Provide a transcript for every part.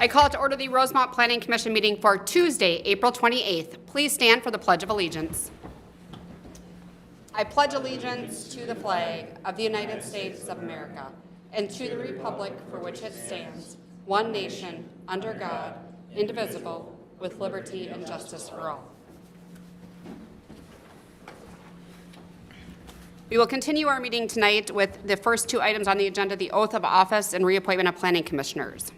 I call to order the Rosemont Planning Commission meeting for Tuesday, April 28th. Please stand for the Pledge of Allegiance. I pledge allegiance to the flag of the United States of America and to the republic for which it stands, one nation, under God, indivisible, with liberty and justice for all. We will continue our meeting tonight with the first two items on the agenda, the oath of office and reappointment of planning commissioners.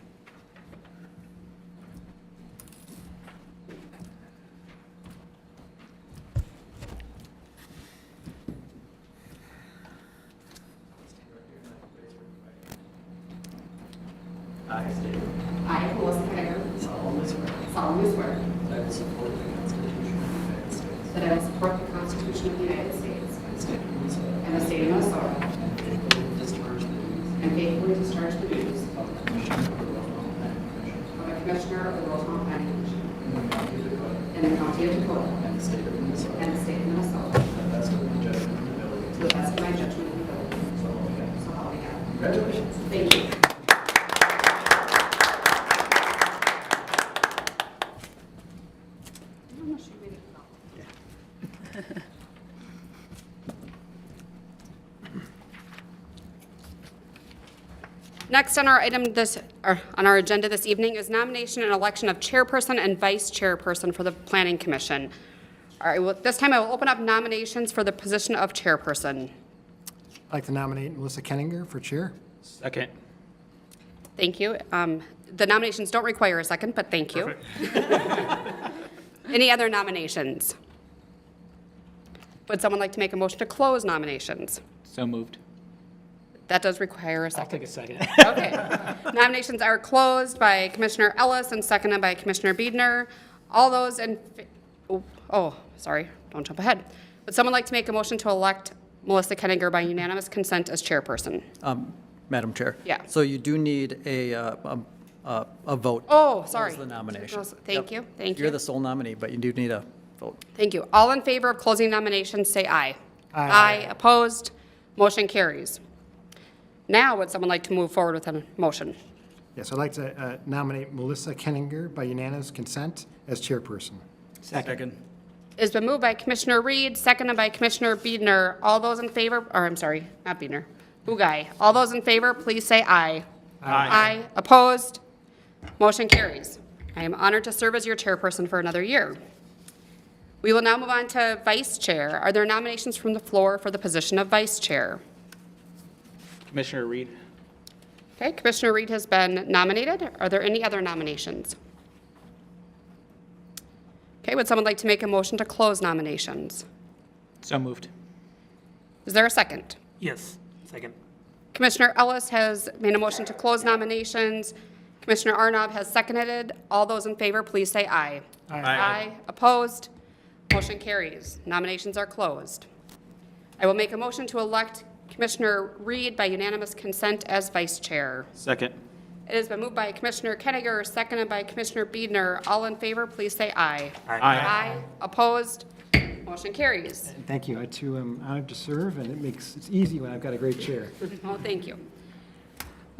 I state. I, Melissa Kenninger, solemnly swear That I will support the Constitution of the United States. that I will support the Constitution of the United States And the state of Minnesota. and the state of Minnesota, And faithfully discharge the duties and faithfully discharge the duties of the Commissioner of the Rosemont Planning Commission. of a Commissioner of the Rosemont Planning Commission In the County of Dakota. in the County of Dakota And the state of Minnesota. and the state of Minnesota, To the best of my judgment and ability. to the best of my judgment and ability. So help me God. So help me God. Congratulations. Thank you. Next on our agenda this evening is nomination and election of chairperson and vice chairperson for the Planning Commission. All right, well, this time I will open up nominations for the position of chairperson. I'd like to nominate Melissa Kenninger for chair. Second. Thank you. The nominations don't require a second, but thank you. Any other nominations? Would someone like to make a motion to close nominations? So moved. That does require a I'll second. take a second. Okay. Nominations are closed by Commissioner Ellis and seconded by Commissioner Biedner. All those in, sorry, don't jump ahead. Would someone like to make a motion to elect Melissa Kenninger by unanimous consent as chairperson? Madam Chair. Yeah. So you do need a vote. Oh, sorry. Close the nomination. Thank you, thank You're you. the sole nominee, but you do need a vote. Thank you. All in favor of closing nominations, say aye. Aye. Aye. Opposed? Motion carries. Now, would someone like to move forward with a motion? Yes, I'd like to nominate Melissa Kenninger by unanimous consent as chairperson. Second. It's been moved by Commissioner Reed, seconded by Commissioner Biedner. All those in favor, or I'm sorry, not Biedner, Bugай. All those in favor, please say aye. Aye. Opposed? Motion carries. I am honored to serve as your chairperson for another year. We will now move on to vice chair. Are there nominations from the floor for the position of vice chair? Commissioner Reed. Okay, Commissioner Reed has been nominated. Are there any other nominations? Okay, would someone like to make a motion to close nominations? So moved. Is there a second? Yes. Second. Commissioner Ellis has made a motion to close nominations. Commissioner Arnob has seconded. All those in favor, please say aye. Aye. Opposed? Motion carries. Nominations are closed. I will make a motion to elect Commissioner Reed by unanimous consent as vice chair. Second. It has been moved by Commissioner Kenninger, seconded by Commissioner Biedner. All in favor, please say aye. Aye. Opposed? Motion carries. And thank you. I too am honored to serve, and it's easy when I've got a great chair. Oh, thank you.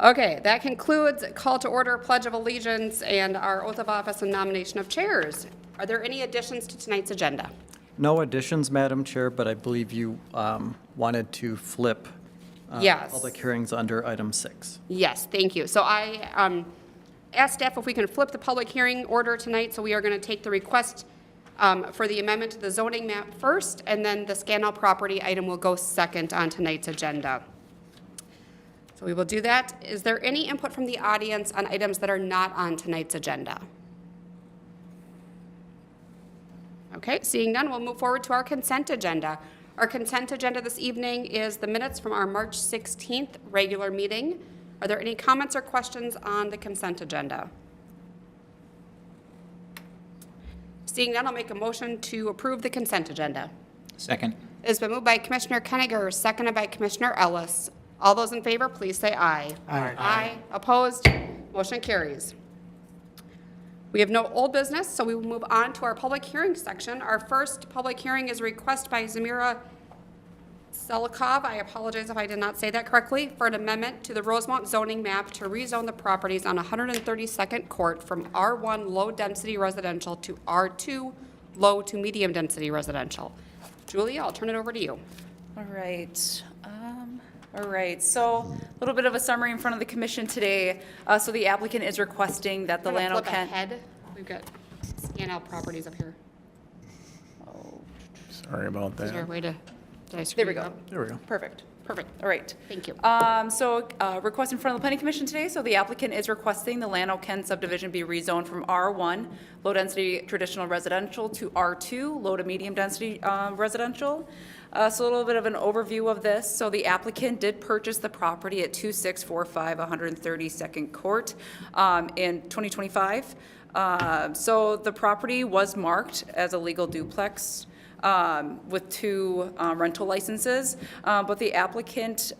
Okay, that concludes call to order, pledge of allegiance, and our oath of office and nomination of chairs. Are there any additions to tonight's agenda? No additions, Madam Chair, but I believe you wanted to flip Yes. public hearings under item 6. Yes, thank you. So I asked staff if we can flip the public hearing order tonight, so we are going to take the request for the amendment to the zoning map first, and then the Scannell property item will go second on tonight's agenda. So we will do that. Is there any input from the audience on items that are not on tonight's agenda? Okay, seeing none, we'll move forward to our consent agenda. Our consent agenda this evening is the minutes from our March 16th regular meeting. Are there any comments or questions on the consent agenda? Seeing none, I'll make a motion to approve the consent agenda. Second. It's been moved by Commissioner Kenninger, seconded by Commissioner Ellis. All those in favor, please say aye. Aye. Aye. Opposed? Motion carries. We have no old business, so we will move on to our public hearing section. Our first public hearing is a request by Zamira Selyukov, I apologize if I did not say that correctly, for an amendment to the Rosemont zoning map to rezone the properties on 132nd Court from R1 low-density residential to R2 low to medium-density residential. Julia, I'll turn it over to you. All right. So a little bit of a summary in front of the commission today. So the applicant is requesting that the I'm gonna Llano flip Kent. ahead. We've got Scannell Properties up here. Sorry about Is there a that. way to, did I screw There we you go. up? There we go. Perfect. Perfect. All right. Thank you. Request in front of the planning commission today. So the applicant is requesting the Llano Kent subdivision be rezoned from R1, low-density traditional residential, to R2, low to medium-density residential. So a little bit of an overview of this. So the applicant did purchase the property at 2645 132nd Court in 2025. So the property was marked as a legal duplex with 2 rental licenses, but the applicant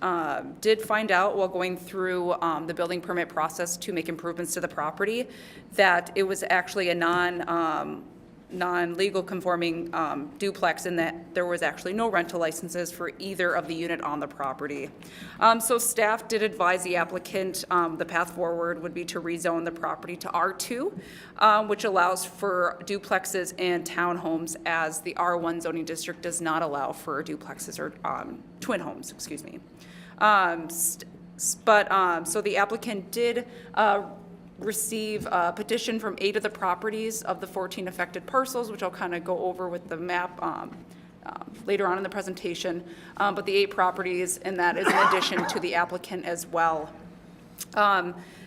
did find out while going through the building permit process to make improvements to the property that it was actually a non-legal conforming duplex, in that there was actually no rental licenses for either of the unit on the property. So staff did advise the applicant the path forward would be to rezone the property to R2, which allows for duplexes and townhomes, as the R1 zoning district does not allow for duplexes or twin homes, excuse me. So the applicant did receive a petition from 8 of the properties of the 14 affected parcels, which I'll kind of go over with the map later on in the presentation. But the 8 properties, and that is in addition to the applicant as well.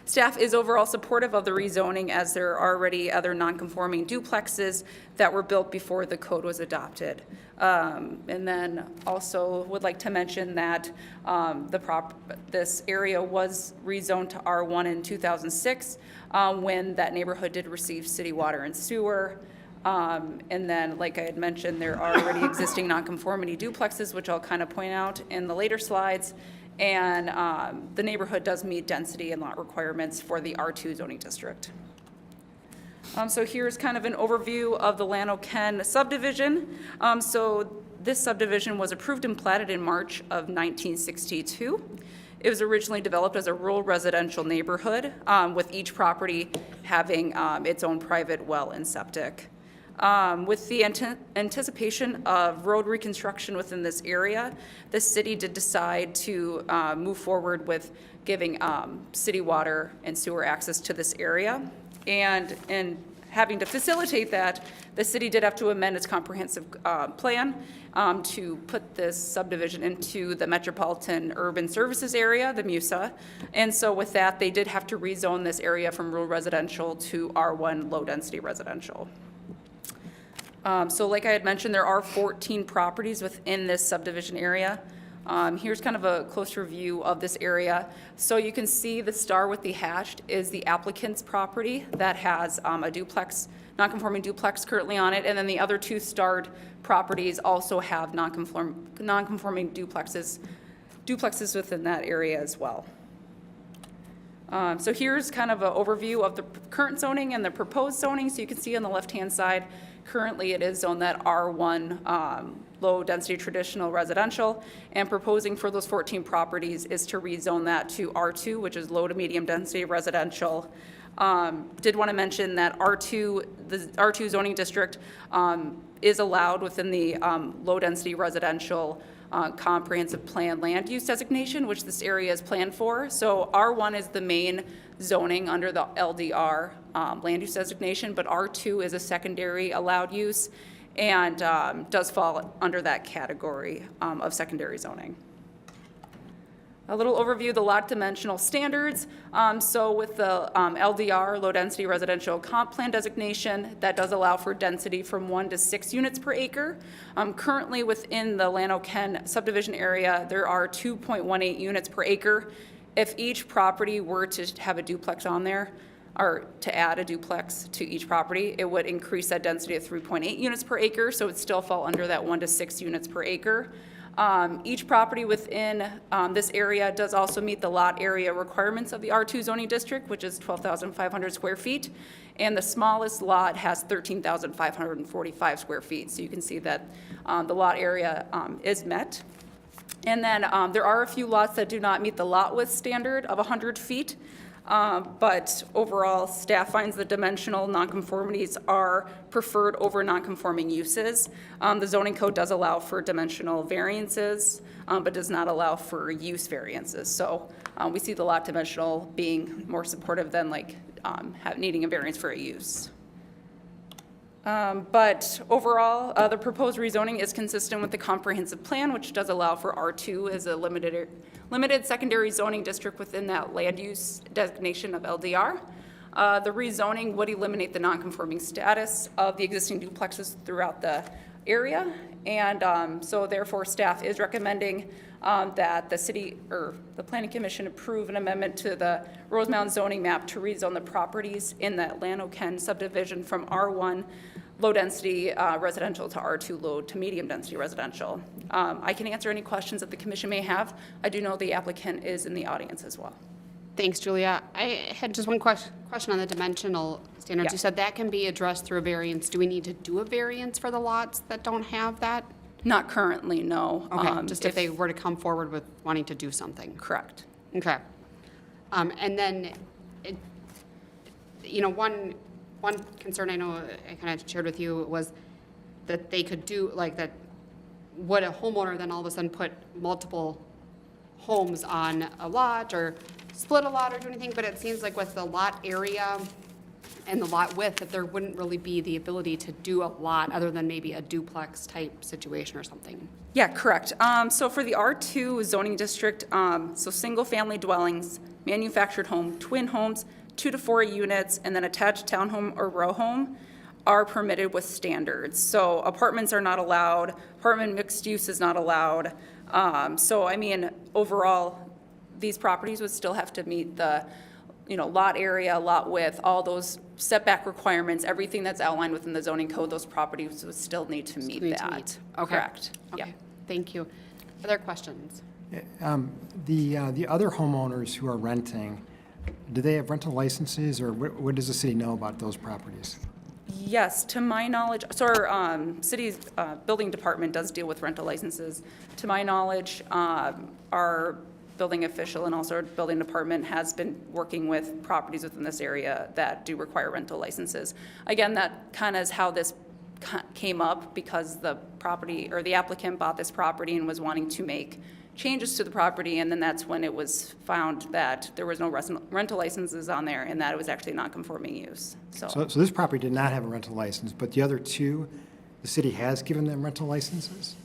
Staff is overall supportive of the rezoning, as there are already other non-conforming duplexes that were built before the code was adopted. And then also would like to mention that this area was rezoned to R1 in 2006 when that neighborhood did receive city water and sewer. And then, like I had mentioned, there are already existing nonconformity duplexes, which I'll kind of point out in the later slides. And the neighborhood does meet density and lot requirements for the R2 zoning district. So here's kind of an overview of the Llano Kent subdivision. So this subdivision was approved and platted in March of 1962. It was originally developed as a rural residential neighborhood, with each property having its own private well and septic. With the anticipation of road reconstruction within this area, the city did decide to move forward with giving city water and sewer access to this area. And in having to facilitate that, the city did have to amend its comprehensive plan to put this subdivision into the Metropolitan Urban Services Area, the MUSA. And so with that, they did have to rezone this area from rural residential to R1 low-density residential. So like I had mentioned, there are 14 properties within this subdivision area. Here's kind of a closer view of this area. So you can see the star with the hashed is the applicant's property that has a duplex, non-conforming duplex currently on it, and then the other 2 starred properties also have non-conforming duplexes within that area as well. So here's kind of an overview of the current zoning and the proposed zoning. So you can see on the left-hand side, currently it is zoned that R1 low-density traditional residential, and proposing for those 14 properties is to rezone that to R2, which is low to medium-density residential. Did want to mention that the R2 zoning district is allowed within the low-density residential comprehensive plan land use designation, which this area is planned for. So R1 is the main zoning under the LDR land use designation, but R2 is a secondary allowed use and does fall under that category of secondary zoning. A little overview of the lot dimensional standards. So with the LDR, low density residential comp plan designation, that does allow for density from 1 to 6 units per acre. Currently within the Llano Kent subdivision area, there are 2.18 units per acre. If each property were to have a duplex on there, or to add a duplex to each property, it would increase that density to 3.8 units per acre, so it would still fall under that 1 to 6 units per acre. Each property within this area does also meet the lot area requirements of the R2 zoning district, which is 12,500 square feet, and the smallest lot has 13,545 square feet. So you can see that the lot area is met. And then there are a few lots that do not meet the lot width standard of 100 feet. But overall, staff finds the dimensional nonconformities are preferred over nonconforming uses. The zoning code does allow for dimensional variances, but does not allow for use variances. So we see the lot dimensional being more supportive than like needing a variance for a use. But overall, the proposed rezoning is consistent with the comprehensive plan, which does allow for R2 as a limited secondary zoning district within that land use designation of LDR. The rezoning would eliminate the nonconforming status of the existing duplexes throughout the area. And so therefore, staff is recommending that the city or the planning commission approve an amendment to the Rosemount zoning map to rezone the properties in the Lano-Ken subdivision from R1 low-density residential to R2 low to medium-density residential. I can answer any questions that the commission may have. I do know the applicant is in the audience as well. Thanks, Julia. I had just one question on the dimensional standards. Yeah. You said that can be addressed through a variance. Do we need to do a variance for the lots that don't have that? Not currently, no. Okay, just if they were to come forward with wanting to do something. Correct. Okay. And then, one concern I know I kind of shared with you was that they could do, like, that would a homeowner then all of a sudden put multiple homes on a lot or split a lot or do anything? But it seems like with the lot area and the lot width, that there wouldn't really be the ability to do a lot other than maybe a duplex type situation or something. Yeah, correct. So for the R2 zoning district, so single-family dwellings, manufactured home, twin homes, 2 to 4 units, and then attached townhome or row home are permitted with standards. So apartments are not allowed, apartment mixed use is not allowed. So I mean, overall, these properties would still have to meet the, lot area, lot width, all those setback requirements, everything that's outlined within the zoning code, those properties would still need to meet that. Okay. Correct. Yeah. Okay, thank you. Other questions? The other homeowners who are renting, do they have rental licenses, or what does the city know about those properties? Yes, to my knowledge, so our city's building department does deal with rental licenses. To my knowledge, our building official and also our building department has been working with properties within this area that do require rental licenses. Again, that kind of is how this came up, because the property or the applicant bought this property and was wanting to make changes to the property, and then that's when it was found that there was no rental licenses on there and that it was actually non-conforming use. So this property did not have a rental license, but the other two, the city has given them rental licenses?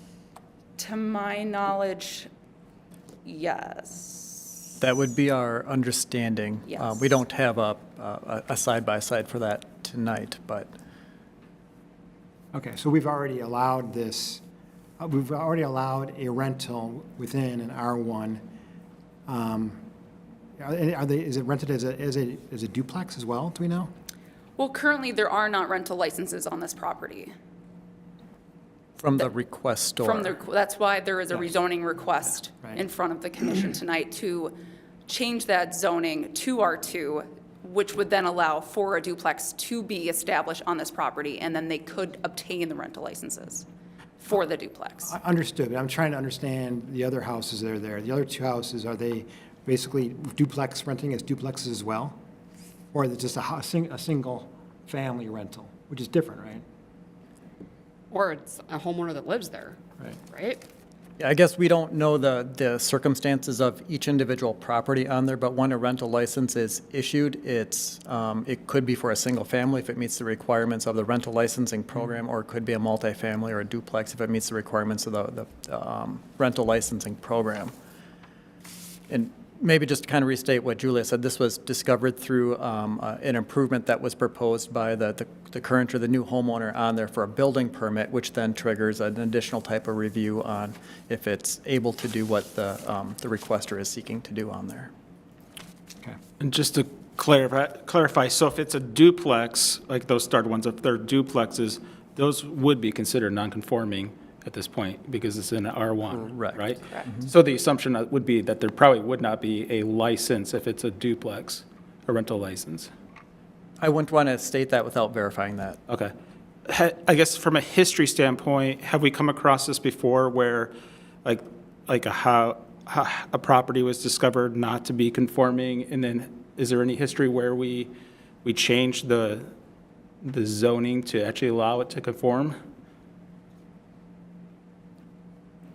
to my knowledge, yes. That would be our understanding. Yes. We don't have a side-by-side for that tonight, but Okay, so we've already allowed this, we've already allowed a rental within an R1. Is it rented as a duplex as well, do we know? Well, currently, there are not rental licenses on this property. from the request store. That's why there is a Yes. rezoning request Right. in front of the commission tonight to change that zoning to R2, which would then allow for a duplex to be established on this property, and then they could obtain the rental licenses for the duplex. Understood, but I'm trying to understand the other houses that are there. The other two houses, are they basically duplex renting as duplexes as well? Or is it just a single-family rental, which is different, right? Or it's a homeowner that lives there, Right. right? Yeah, I guess we don't know the circumstances of each individual property on there, but when a rental license is issued, it could be for a single family if it meets the requirements of the rental licensing program, or it could be a multifamily or a duplex if it meets the requirements of the rental licensing program. And maybe just to kind of restate what Julia said, this was discovered through an improvement that was proposed by the current or the new homeowner on there for a building permit, which then triggers an additional type of review on if it's able to do what the requester is seeking to do on there. Okay. And just to clarify, so if it's a duplex, like those starred ones, if they're duplexes, those would be considered non-conforming at this point because it's in R1, Correct. right? So the assumption would be that there probably would not be a license if it's a duplex, a rental license. I wouldn't want to state that without verifying that. Okay. I guess from a history standpoint, have we come across this before where, like, like how a property was discovered not to be conforming? And then is there any history where we changed the zoning to actually allow it to conform?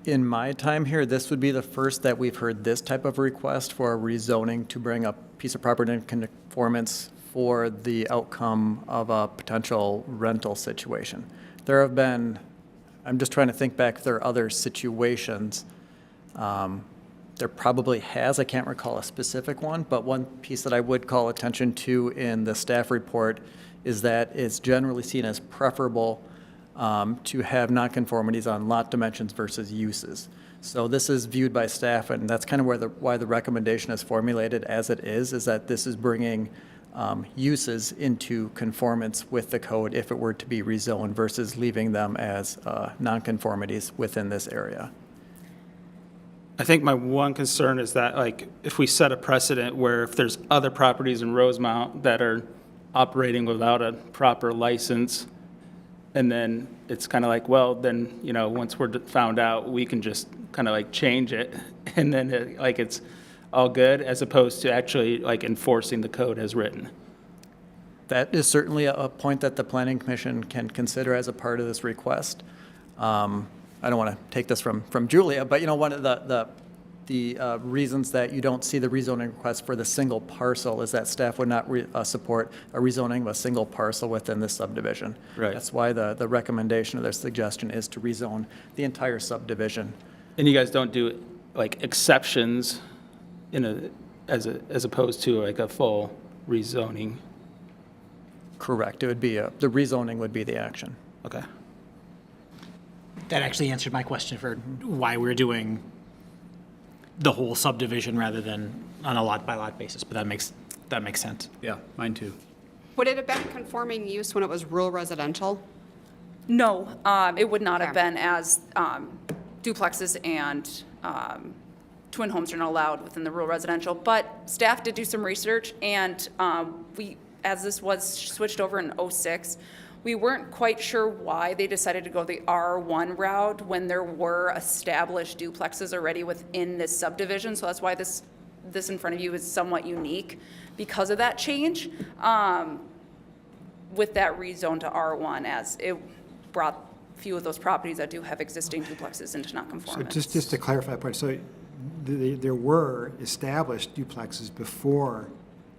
In my time here, this would be the first that we've heard this type of request for a rezoning to bring a piece of property in conformance for the outcome of a potential rental situation. There have been, I'm just trying to think back if there are other situations. There probably has, I can't recall a specific one, but one piece that I would call attention to in the staff report is that it's generally seen as preferable to have nonconformities on lot dimensions versus uses. So this is viewed by staff, and that's kind of why the recommendation is formulated as it is that this is bringing uses into conformance with the code if it were to be rezoned versus leaving them as nonconformities within this area. I think my one concern is that, like, if we set a precedent where if there's other properties in Rosemount that are operating without a proper license, and then it's kind of like, well, then, you know, once we're found out, we can just kind of like change it, and then it's all good, as opposed to actually like enforcing the code as written. That is certainly a point that the Planning Commission can consider as a part of this request. I don't want to take this from Julia, but you know, one of the reasons that you don't see the rezoning request for the single parcel is that staff would not support a rezoning of a single parcel within this subdivision. Right. That's why the recommendation or their suggestion is to rezone the entire subdivision. And you guys don't do like exceptions as opposed to like a full rezoning? Correct. It would be the rezoning would be the action. Okay. That actually answered my question for why we're doing the whole subdivision rather than on a lot-by-lot basis, but that makes sense. Yeah, mine too. Would it have been conforming use when it was rural residential? No, it would not have Okay. been, as duplexes and twin homes are not allowed within the rural residential. But staff did do some research, and as this was switched over in '06, we weren't quite sure why they decided to go the R1 route when there were established duplexes already within this subdivision. So that's why this in front of you is somewhat unique because of that change. With that rezone to R1, as it brought a few of those properties that do have existing duplexes into So nonconformance. just to clarify a point, so there were established duplexes before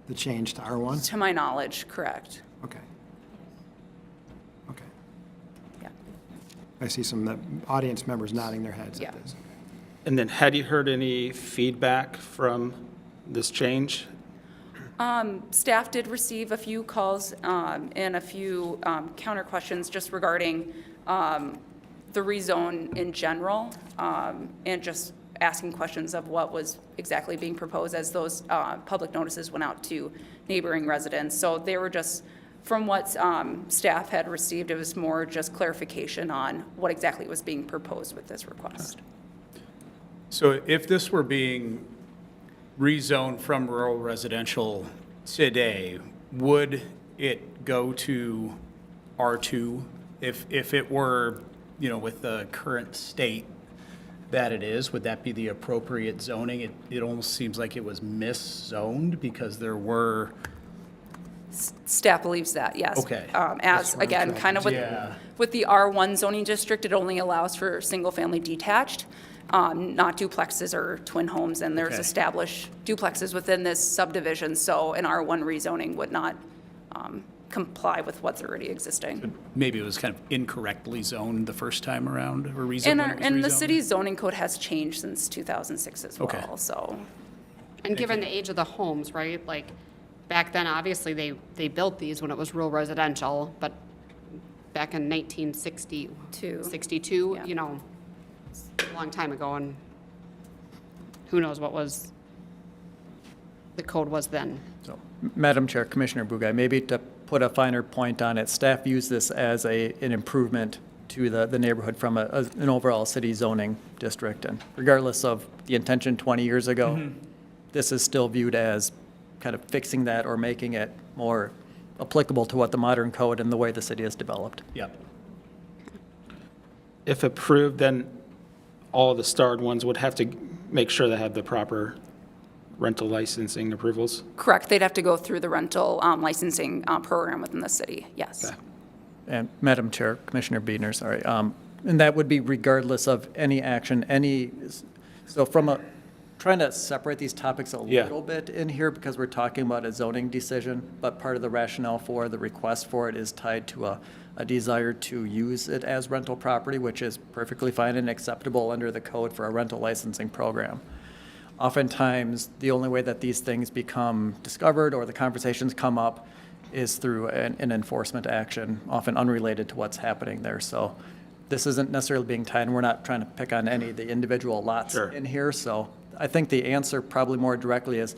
the change to R1? To my knowledge, correct. Okay. Okay. Yeah. I see some audience members nodding their heads Yeah. at this. And then had you heard any feedback from this change? Staff did receive a few calls and a few counter questions just regarding the rezone in general, and just asking questions of what was exactly being proposed as those public notices went out to neighboring residents. So they were just, from what staff had received, it was more just clarification on what exactly was being proposed with this request. So if this were being rezoned from rural residential today, would it go to R2? If it were, you know, with the current state that it is, would that be the appropriate zoning? It almost seems like it was miszoned because there were, Staff believes that, yes. Okay. As, what I'm again, tracking. kind of Yeah. with the R1 zoning district, it only allows for single-family detached, not duplexes or twin homes, and there's Okay. established duplexes within this subdivision, so an R1 rezoning would not comply with what's already existing. maybe it was kind of incorrectly zoned the first time around, or rezoned when it was And the rezoned? city's zoning code has changed since 2006 as Okay. well, so. And given the age of the homes, right, like, back then, obviously, they built these when it was rural residential, but back in 1962, Yeah. you know, it's a long time ago, and who knows what the code was then. So, Madam Chair, Commissioner Bugай, maybe to put a finer point on it, staff views this as an improvement to the neighborhood from an overall city zoning district. And regardless of the intention 20 years ago, this is still viewed as kind of fixing that or making it more applicable to what the modern code and the way the city is developed. Yep. If approved, then all the starred ones would have to make sure they have the proper rental licensing approvals? Correct, they'd have to go through the rental licensing program within the city, yes. Okay. And Madam Chair, Commissioner Biedner, sorry, and that would be regardless of any action, so trying to separate these topics a Yeah. little bit in here because we're talking about a zoning decision, but part of the rationale for the request for it is tied to a desire to use it as rental property, which is perfectly fine and acceptable under the code for a rental licensing program. Oftentimes, the only way that these things become discovered or the conversations come up is through an enforcement action, often unrelated to what's happening there. So this isn't necessarily being tied, and we're not trying to pick on any of the individual lots Sure. in here. So I think the answer probably more directly is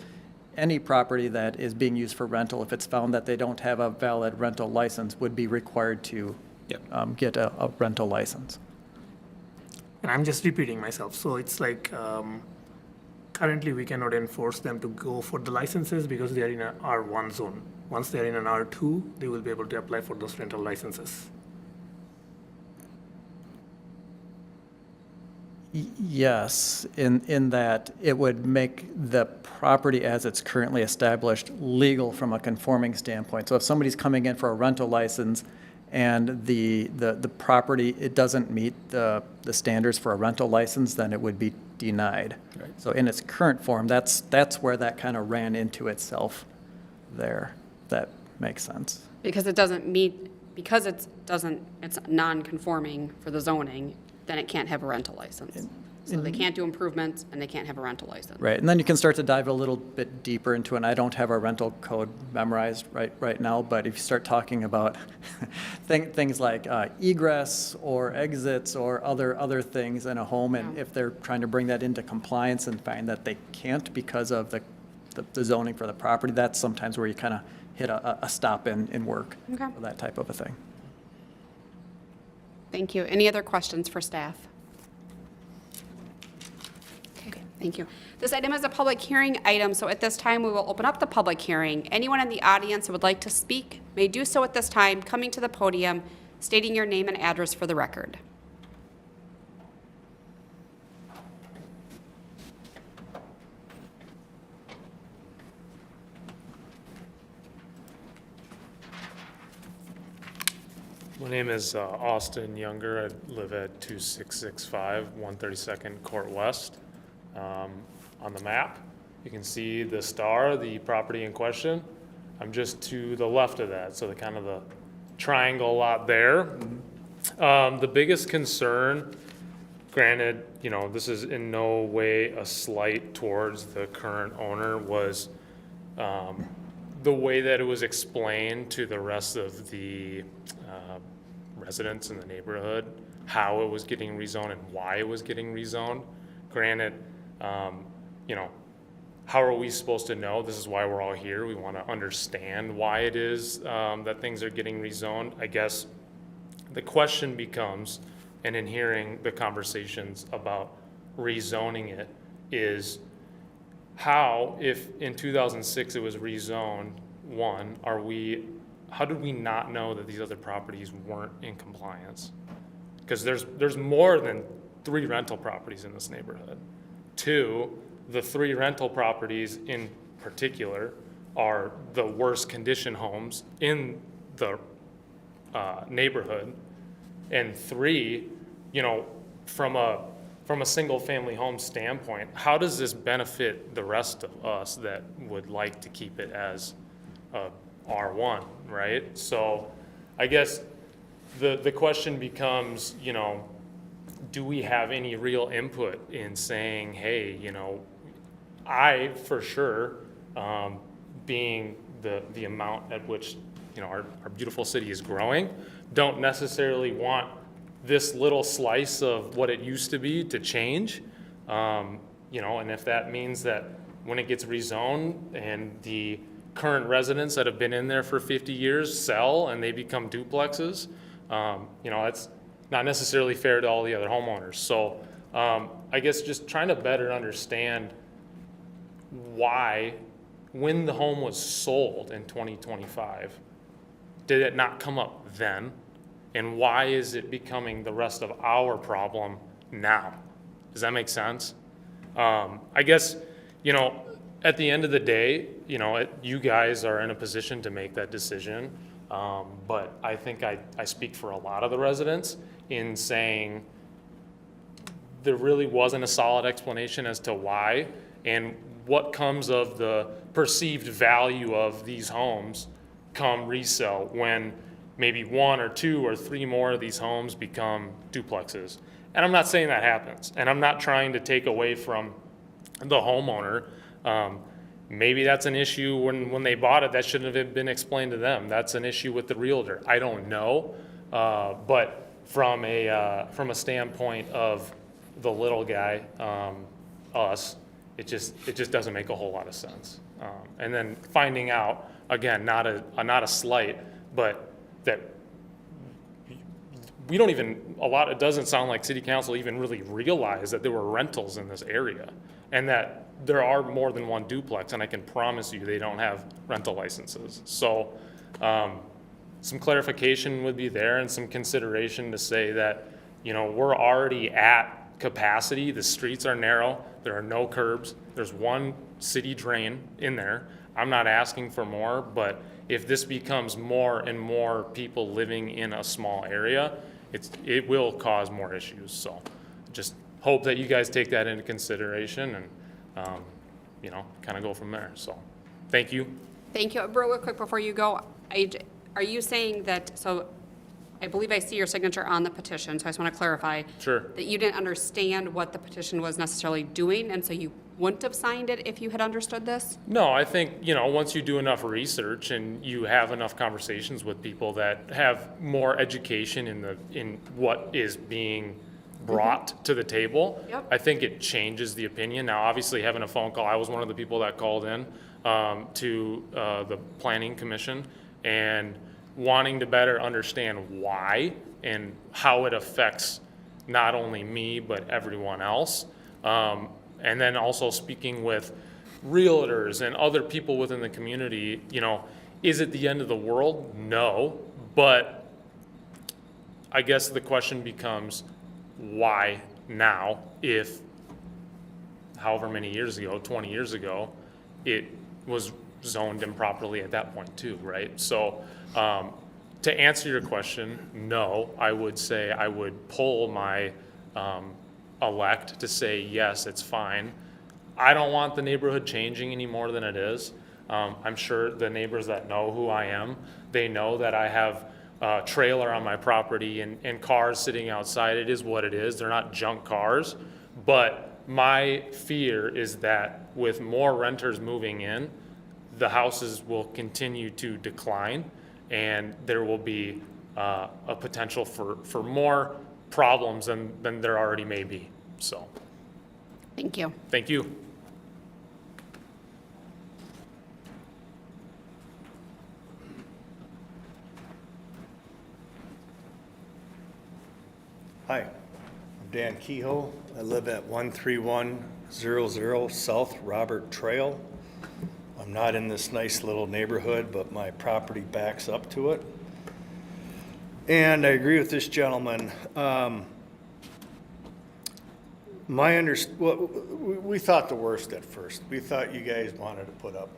any property that is being used for rental, if it's found that they don't have a valid rental license, would be required to Yep. get a rental license. And I'm just repeating myself. So it's like currently we cannot enforce them to go for the licenses because they are in a R1 zone. Once they are in an R2, they will be able to apply for those rental licenses. Yes, in that it would make the property as it's currently established legal from a conforming standpoint. So if somebody's coming in for a rental license and the property, it doesn't meet the standards for a rental license, then it would be denied. Right. So in its current form, that's where that kind of ran into itself there. That makes sense. Because it doesn't meet, because it's non-conforming for the zoning, then it can't have a rental license. So they can't do improvements and they can't have a rental license. Right, and then you can start to dive a little bit deeper into it. And I don't have our rental code memorized right now, but if you start talking about things like egress or exits or other things in a home, and if they're trying to bring that into compliance and find that they can't because of the zoning for the property, that's sometimes where you kind of hit a stop in work Okay. for that type of a thing. Thank you. Any other questions for staff? Okay, thank you. This item is a public hearing item, so at this time, we will open up the public hearing. Anyone in the audience who would like to speak may do so at this time, coming to the podium, stating your name and address for the record. My name is Austin Younger. I live at 2665 132nd Court West. On the map, you can see the star, the property in question. I'm just to the left of that, so the kind of the triangle lot there. The biggest concern, granted, this is in no way a slight towards the current owner, was the way that it was explained to the rest of the residents in the neighborhood, how it was getting rezoned and why it was getting rezoned. Granted, how are we supposed to know? This is why we're all here. We want to understand why it is that things are getting rezoned. I guess the question becomes, and in hearing the conversations about rezoning it, is how, if in 2006 it was rezoned, how did we not know that these other properties weren't in compliance? Because there's more than 3 rental properties in this neighborhood. 2, the 3 rental properties in particular are the worst condition homes in the neighborhood. And 3, from a single family home standpoint, how does this benefit the rest of us that would like to keep it as a R1, right? So I guess the question becomes, do we have any real input in saying, hey, I for sure, being the amount at which our beautiful city is growing, don't necessarily want this little slice of what it used to be to change. And if that means that when it gets rezoned and the current residents that have been in there for 50 years sell and they become duplexes, that's not necessarily fair to all the other homeowners. So I guess just trying to better understand why, when the home was sold in 2025, did it not come up then? And why is it becoming the rest of our problem now? Does that make sense? I guess, you know, at the end of the day, you know, you guys are in a position to make that decision. But I think I speak for a lot of the residents in saying there really wasn't a solid explanation as to why and what comes of the perceived value of these homes come resale when maybe 1 or 2 or 3 more of these homes become duplexes. And I'm not saying that happens, and I'm not trying to take away from the homeowner. Maybe that's an issue when they bought it, that shouldn't have been explained to them. That's an issue with the realtor. I don't know. But from a standpoint of the little guy, us, it just doesn't make a whole lot of sense. And then finding out, again, not a slight, but that we don't even, it doesn't sound like city council even really realized that there were rentals in this area and that there are more than one duplex, and I can promise you they don't have rental licenses. So some clarification would be there and some consideration to say that, you know, we're already at capacity. The streets are narrow. There are no curbs. There's one city drain in there. I'm not asking for more, but if this becomes more and more people living in a small area, it will cause more issues. So just hope that you guys take that into consideration and, you know, kind of go from there. So thank you. Thank you. Real quick before you go, are you saying that, so I believe I see your signature on the petition, so I just want to clarify. Sure. That you didn't understand what the petition was necessarily doing, and so you wouldn't have signed it if you had understood this? No, I think, you know, once you do enough research and you have enough conversations with people that have more education in what is being brought to the table, Yep. I think it changes the opinion. Now, obviously, having a phone call, I was one of the people that called in to the Planning Commission and wanting to better understand why and how it affects not only me, but everyone else. And then also speaking with realtors and other people within the community, you know, is it the end of the world? No, but I guess the question becomes, why now if however many years ago, 20 years ago, it was zoned improperly at that point too, right? So to answer your question, no, I would say I would pull my elect to say, yes, it's fine. I don't want the neighborhood changing any more than it is. I'm sure the neighbors that know who I am, they know that I have a trailer on my property and cars sitting outside. It is what it is. They're not junk cars. But my fear is that with more renters moving in, the houses will continue to decline and there will be a potential for more problems than there already may be. So, Thank you. thank you. Hi, I'm Dan Kehoe. I live at 13100 South Robert Trail. I'm not in this nice little neighborhood, but my property backs up to it. And I agree with this gentleman. We thought the worst at first. We thought you guys wanted to put up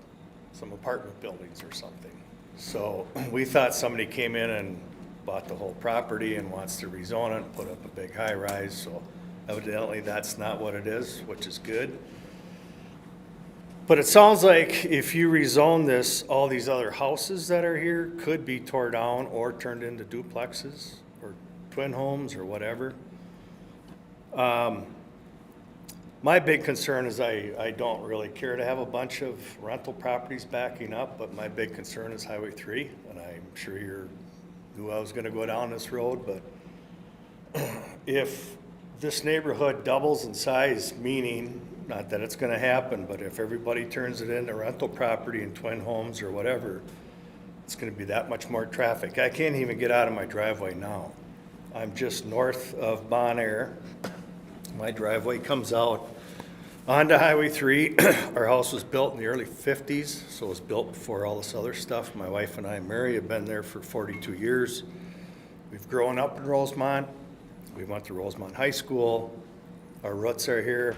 some apartment buildings or something. So we thought somebody came in and bought the whole property and wants to rezone it, put up a big high rise. So evidently that's not what it is, which is good. But it sounds like if you rezone this, all these other houses that are here could be tore down or turned into duplexes or twin homes or whatever. My big concern is I don't really care to have a bunch of rental properties backing up, but my big concern is Highway 3, and I'm sure you knew I was gonna go down this road, but if this neighborhood doubles in size, meaning, not that it's gonna happen, but if everybody turns it into rental property and twin homes or whatever, it's gonna be that much more traffic. I can't even get out of my driveway now. I'm just north of Bon Air. My driveway comes out onto Highway 3. Our house was built in the early 50s, so it was built before all this other stuff. My wife and I, Mary, have been there for 42 years. We've grown up in Rosemont. We went to Rosemont High School. our roots are here.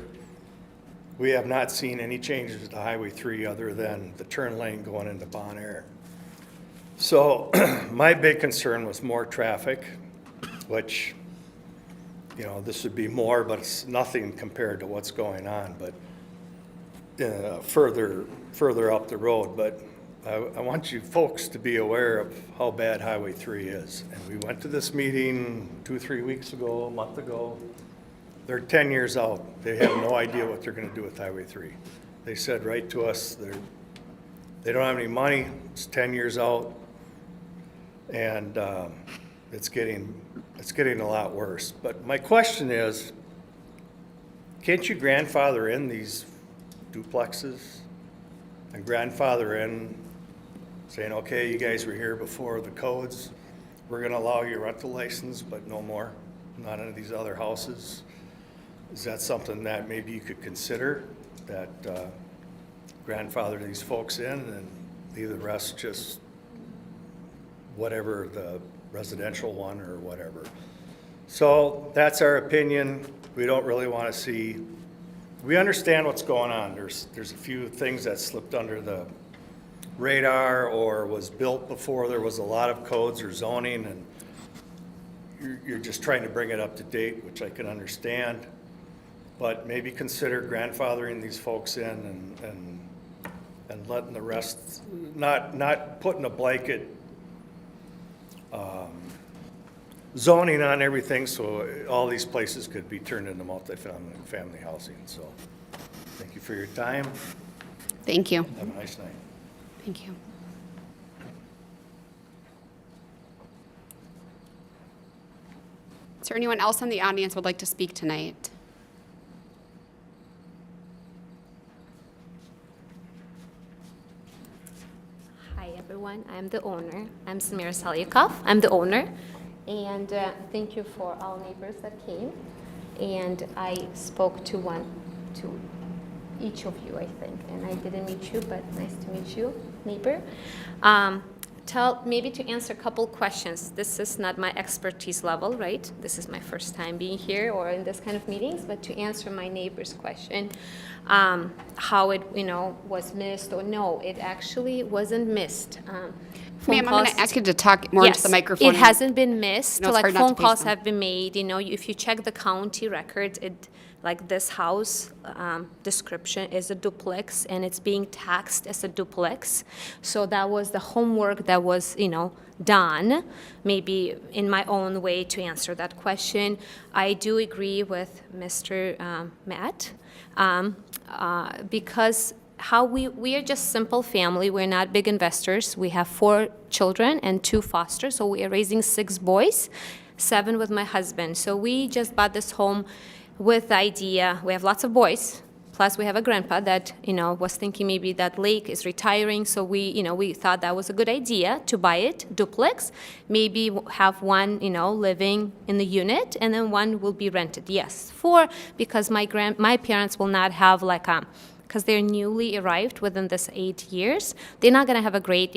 We have not seen any changes to Highway 3 other than the turn lane going into Bon Air. So my big concern was more traffic, which, you know, this would be more, but it's nothing compared to what's going on, but further up the road. But I want you folks to be aware of how bad Highway 3 is. And we went to this meeting 2-3 weeks ago, a month ago. They're 10 years out. They have no idea what they're gonna do with Highway 3. They said right to us, they don't have any money, it's 10 years out. And it's getting a lot worse. But my question is, can't you grandfather in these duplexes and grandfather in saying, okay, you guys were here before the codes, we're gonna allow you a rental license, but no more, not into these other houses? Is that something that maybe you could consider, that grandfather these folks in and leave the rest just whatever, the residential one or whatever? So that's our opinion. We don't really want to see, we understand what's going on. There's a few things that slipped under the radar or was built before there was a lot of codes or zoning, and you're just trying to bring it up to date, which I can understand. But maybe consider grandfathering these folks in and letting the rest, not putting a blanket zoning on everything, so all these places could be turned into multifamily housing. So thank you for your time. Thank you. Have a nice night. Thank you. Is there anyone else in the audience who would like to speak tonight? Hi, everyone. I'm the owner. I'm Zamira Selyukov. I'm the owner. And thank you for all neighbors that came. And I spoke to each of you, I think. And I didn't meet you, but nice to meet you, neighbor. Maybe to answer a couple questions. This is not my expertise level, right? This is my first time being here or in this kind of meetings. But to answer my neighbor's question, how it was missed or no, it actually wasn't missed. Ma'am, I'm going to ask you to talk more into the microphone. It hasn't been missed. No, it's hard Like not to phone pace calls them. have been made. If you check the county records, like this house description is a duplex, and it's being taxed as a duplex. So that was the homework that was, done, maybe in my own way to answer that question. I do agree with Mr. Matt, because how we are just simple family. We're not big investors. We have 4 children and 2 fosters, so we are raising 6 boys, 7 with my husband. So we just bought this home with the idea, we have lots of boys, plus we have a grandpa that, was thinking maybe that lake is retiring, so we thought that was a good idea to buy it, duplex, maybe have one, living in the unit, and then one will be rented. Yes, 4, because my parents will not have because they're newly arrived within this 8 years, they're not gonna have a great,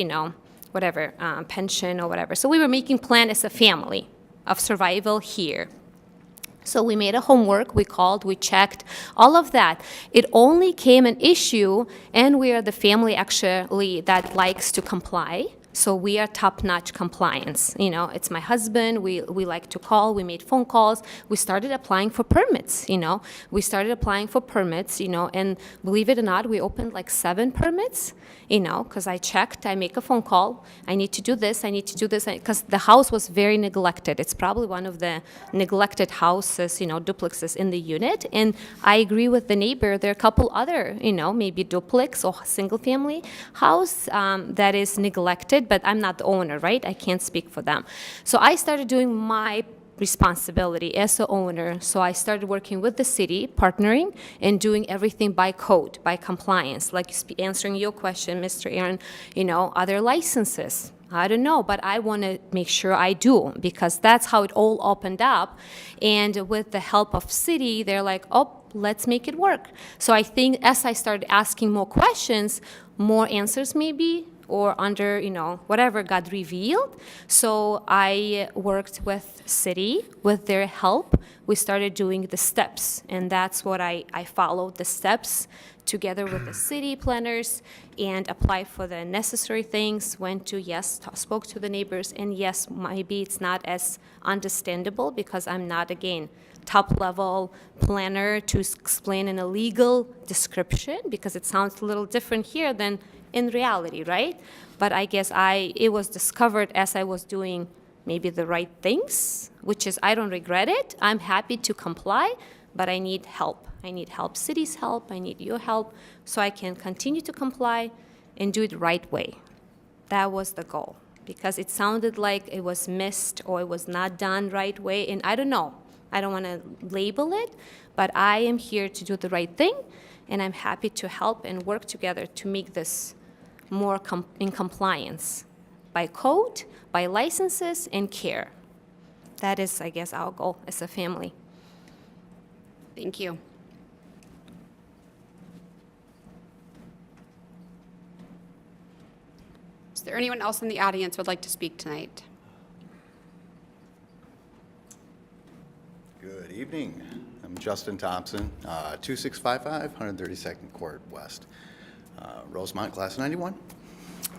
pension or whatever. So we were making plan as a family of survival here. So we made a homework, we called, we checked, all of that. It only came an issue, and we are the family actually that likes to comply. So we are top-notch compliance. It's my husband, we like to call, we made phone calls, we started applying for permits, We started applying for permits, and believe it or not, we opened 7 permits, because I checked, I make a phone call, I need to do this, because the house was very neglected. It's probably one of the neglected houses, duplexes in the unit, and I agree with the neighbor, there are a couple other, maybe duplex or single-family house that is neglected, but I'm not the owner, right? I can't speak for them. So I started doing my responsibility as the owner. So I started working with the city, partnering, and doing everything by code, by compliance. Like answering your question, Mr. Aaron, other licenses. I don't know, but I want to make sure I do, because that's how it all opened up. And with the help of city, they're like, oh, let's make it work. So I think as I started asking more questions, more answers maybe or under, whatever got revealed. So I worked with city, with their help. We started doing the steps, and that's what I followed the steps together with the city planners and applied for the necessary things, went to, spoke to the neighbors, and yes, maybe it's not as understandable because I'm not, again, top-level planner to explain in a legal description because it sounds a little different here than in reality, right? But I guess it was discovered as I was doing maybe the right things, which is I don't regret it. I'm happy to comply, but I need help. I need help, city's help, I need your help, so I can continue to comply and do it the right way. That was the goal, because it sounded like it was missed or it was not done right way, and I don't know. I don't want to label it, but I am here to do the right thing, and I'm happy to help and work together to make this more in compliance by code, by licenses, and care. That is, I guess, our goal as a family. Thank you. Is there anyone else in the audience who would like to speak tonight? Good evening. I'm Justin Thompson, 2655 132nd Court West. Rosemont, class 91.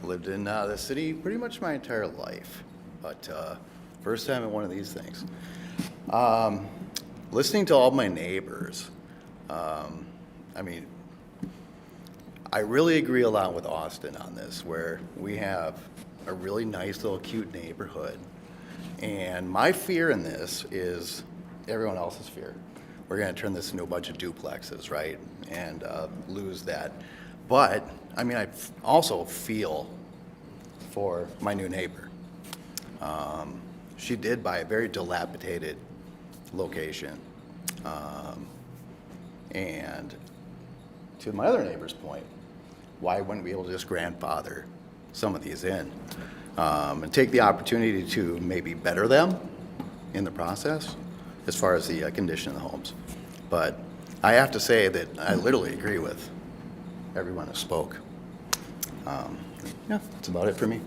Lived in the city pretty much my entire life, but first time at one of these things. Listening to all my neighbors, I really agree a lot with Austin on this, where we have a really nice little cute neighborhood. And my fear in this is everyone else's fear. We're going to turn this into a bunch of duplexes, right? And lose that. But, I also feel for my new neighbor. She did buy a very dilapidated location. And to my other neighbor's point, why wouldn't we be able to just grandfather some of these in and take the opportunity to maybe better them in the process as far as the condition of the homes? But I have to say that I literally agree with everyone who spoke. Yeah, that's about it for me.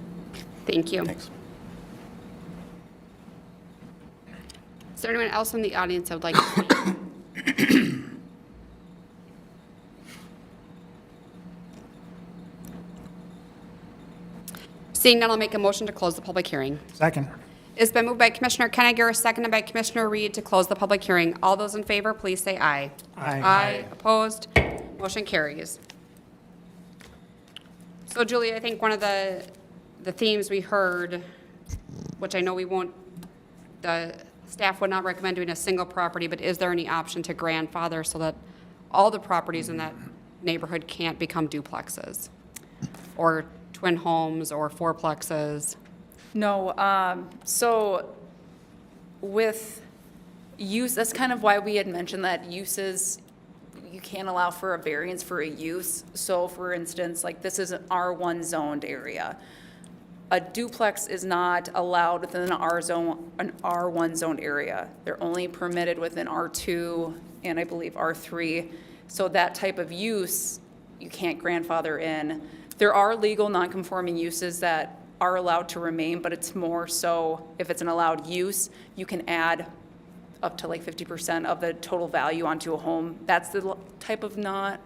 Thank you. Thanks. Is there anyone else in the audience that would like to speak? Seeing none, I'll make a motion to close the public hearing. Second. It's been moved by Commissioner Kenninger, seconded by Commissioner Reed to close the public hearing. All those in favor, please say aye. Aye. Aye. Opposed? Motion carries. So Julie, I think one of the themes we heard, which I know the staff would not recommend doing a single property, but is there any option to grandfather so that all the properties in that neighborhood can't become duplexes? Or twin homes or fourplexes? No, so with use, that's kind of why we had mentioned that uses, you can't allow for a variance for a use. So for instance, like this is an R1 zoned area. A duplex is not allowed within an R1 zoned area. They're only permitted within R2 and I believe R3. So that type of use, you can't grandfather in. There are legal non-conforming uses that are allowed to remain, but it's more so if it's an allowed use, you can add up to like 50% of the total value onto a home. That's the type of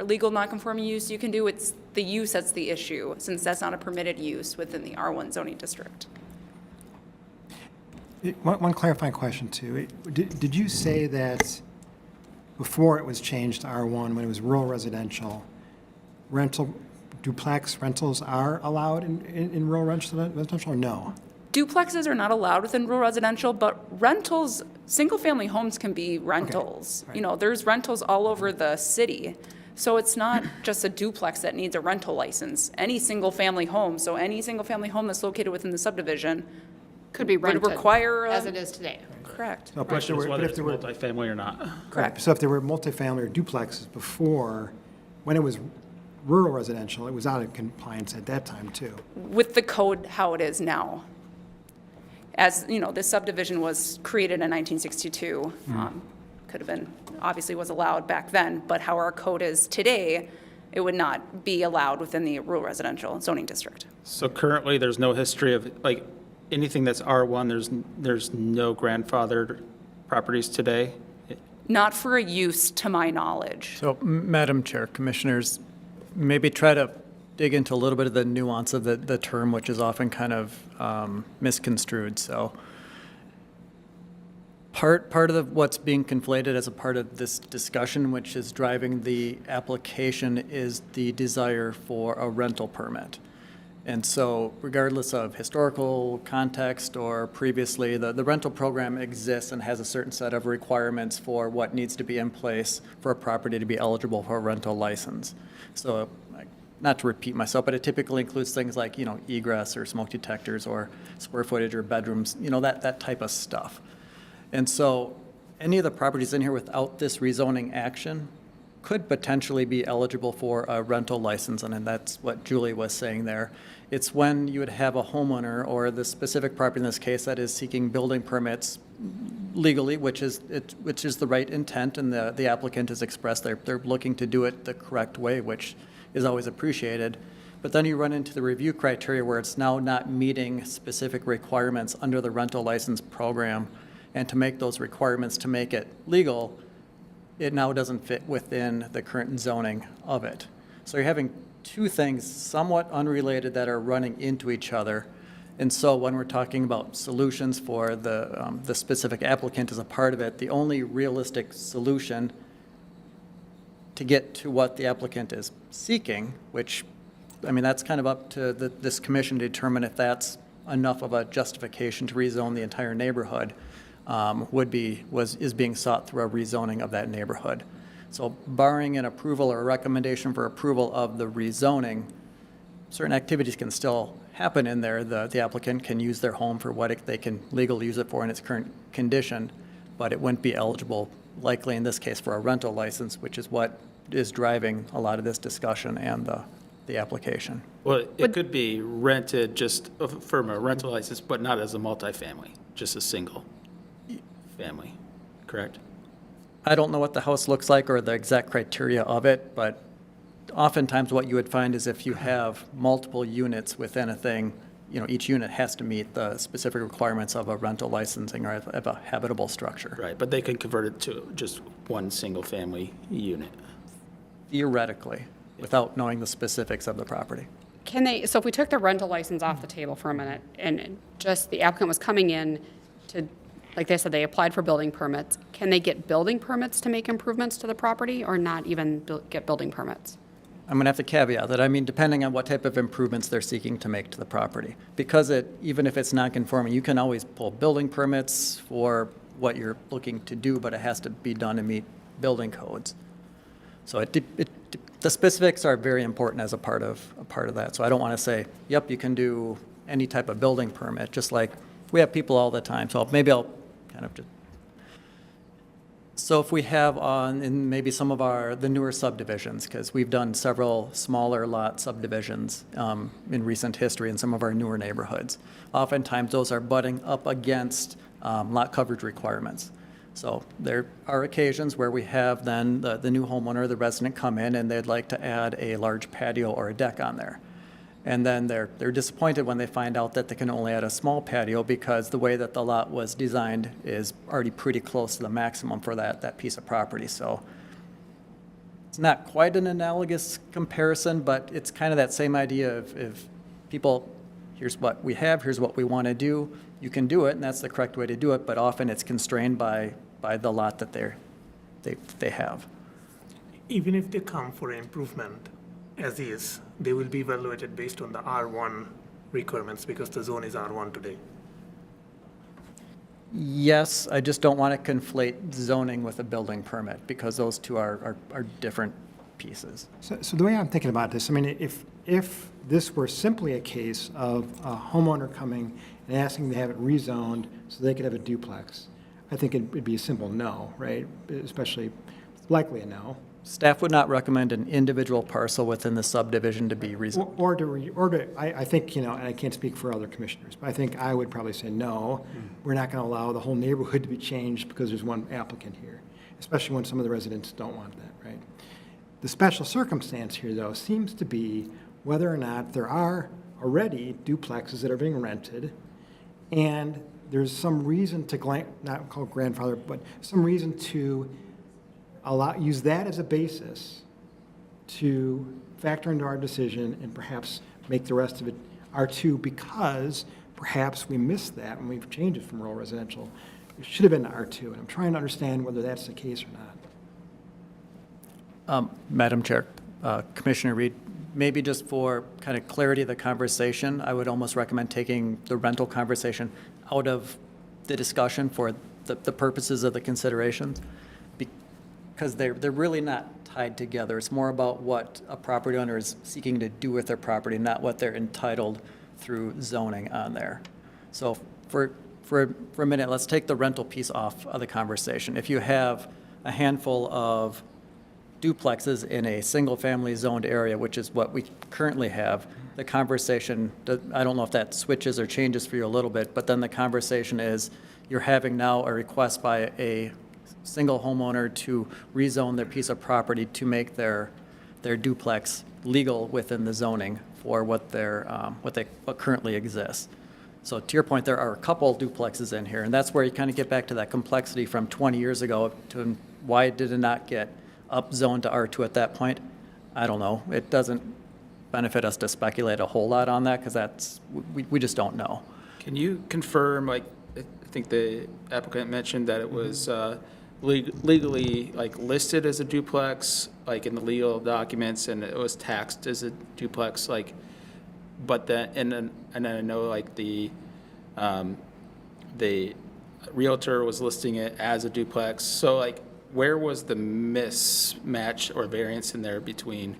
legal non-conforming use you can do. It's the use that's the issue, since that's not a permitted use within the R1 zoning district. One clarifying question too. Did you say that before it was changed to R1, when it was rural residential, duplex rentals are allowed in rural residential or no? Duplexes are not allowed within rural residential, but rentals, single-family homes can be rentals. Okay, right. You know, there's rentals all over the city. So it's not just a duplex that needs a rental license. Any single-family home, so any single-family home that's located within the subdivision Could be rented, would require as it is today. Correct. So, but Question is whether if it's there were, multifamily or not. Correct. so if there were multifamily or duplexes before, when it was rural residential, it was out of compliance at that time too. With the code how it is now. As, you know, this subdivision was created in 1962. Could have been, obviously was allowed back then, but how our code is today, it would not be allowed within the rural residential zoning district. So currently, there's no history of, like, anything that's R1, there's no grandfathered properties today? Not for a use, to my knowledge. So, Madam Chair, Commissioners, maybe try to dig into a little bit of the nuance of the term, which is often kind of misconstrued. So part of what's being conflated as a part of this discussion, which is driving the application, is the desire for a rental permit. And so regardless of historical context or previously, the rental program exists and has a certain set of requirements for what needs to be in place for a property to be eligible for a rental license. So not to repeat myself, but it typically includes things like, egress or smoke detectors or square footage or bedrooms, that type of stuff. And so any of the properties in here without this rezoning action could potentially be eligible for a rental license, and that's what Julie was saying there. It's when you would have a homeowner or the specific property in this case that is seeking building permits legally, which is the right intent, and the applicant has expressed they're looking to do it the correct way, which is always appreciated. But then you run into the review criteria where it's now not meeting specific requirements under the rental license program, and to make those requirements to make it legal, it now doesn't fit within the current zoning of it. So you're having two things somewhat unrelated that are running into each other. And so when we're talking about solutions for the specific applicant as a part of it, the only realistic solution to get to what the applicant is seeking, which, that's kind of up to this commission to determine if that's enough of a justification to rezone the entire neighborhood, is being sought through a rezoning of that neighborhood. So barring an approval or a recommendation for approval of the rezoning, certain activities can still happen in there. The applicant can use their home for what they can legally use it for in its current condition, but it wouldn't be eligible, likely in this case, for a rental license, which is what is driving a lot of this discussion and the application. Well, it could be rented just from a rental license, but not as a multifamily, just a single family, correct? I don't know what the house looks like or the exact criteria of it, but oftentimes what you would find is if you have multiple units within a thing, each unit has to meet the specific requirements of a rental licensing or of a habitable structure. Right, but they can convert it to just one single-family unit. Theoretically, without knowing the specifics of the property. So if we took the rental license off the table for a minute, and just the applicant was coming in to, like they said, they applied for building permits, can they get building permits to make improvements to the property, or not even get building permits? I'm going to have to caveat that, depending on what type of improvements they're seeking to make to the property. Because even if it's non-conforming, you can always pull building permits for what you're looking to do, but it has to be done to meet building codes. So the specifics are very important as a part of that. So I don't want to say, yep, you can do any type of building permit, just like we have people all the time. So maybe I'll kind of just. So if we have in maybe some of the newer subdivisions, because we've done several smaller lot subdivisions in recent history in some of our newer neighborhoods. Oftentimes those are butting up against lot coverage requirements. So there are occasions where we have then the new homeowner, the resident, come in and they'd like to add a large patio or a deck on there. And then they're disappointed when they find out that they can only add a small patio because the way that the lot was designed is already pretty close to the maximum for that piece of property. So it's not quite an analogous comparison, but it's kind of that same idea of if people, here's what we have, here's what we want to do, you can do it, and that's the correct way to do it, but often it's constrained by the lot that they have. Even if they come for improvement as is, they will be evaluated based on the R1 requirements because the zone is R1 today. Yes, I just don't want to conflate zoning with a building permit because those two are different pieces. So the way I'm thinking about this, if this were simply a case of a homeowner coming and asking to have it rezoned so they could have a duplex, I think it'd be a simple no, right? Especially likely a no. Staff would not recommend an individual parcel within the subdivision to be rezoned. I think, and I can't speak for other commissioners, but I think I would probably say no. We're not going to allow the whole neighborhood to be changed because there's one applicant here, especially when some of the residents don't want that, right? The special circumstance here, though, seems to be whether or not there are already duplexes that are being rented, and there's some reason to, not called grandfather, but some reason to use that as a basis to factor into our decision and perhaps make the rest of it R2, because perhaps we missed that when we've changed it from rural residential. It should have been R2, and I'm trying to understand whether that's the case or not. Madam Chair, Commissioner Reed, maybe just for kind of clarity of the conversation, I would almost recommend taking the rental conversation out of the discussion for the purposes of the considerations, because they're really not tied together. It's more about what a property owner is seeking to do with their property, not what they're entitled through zoning on there. So for a minute, let's take the rental piece off of the conversation. If you have a handful of duplexes in a single-family zoned area, which is what we currently have, the conversation, I don't know if that switches or changes for you a little bit, but then the conversation is you're having now a request by a single homeowner to rezone their piece of property to make their duplex legal within the zoning for what currently exists. So to your point, there are a couple duplexes in here, and that's where you kind of get back to that complexity from 20 years ago to why did it not get upzoned to R2 at that point? I don't know. It doesn't benefit us to speculate a whole lot on that because we just don't know. Can you confirm, like, I think the applicant mentioned that it was legally, like, listed as a duplex, like, in the legal documents, and it was taxed as a duplex, like, but then, and then I know, like, the realtor was listing it as a duplex, so, like, where was the mismatch or variance in there between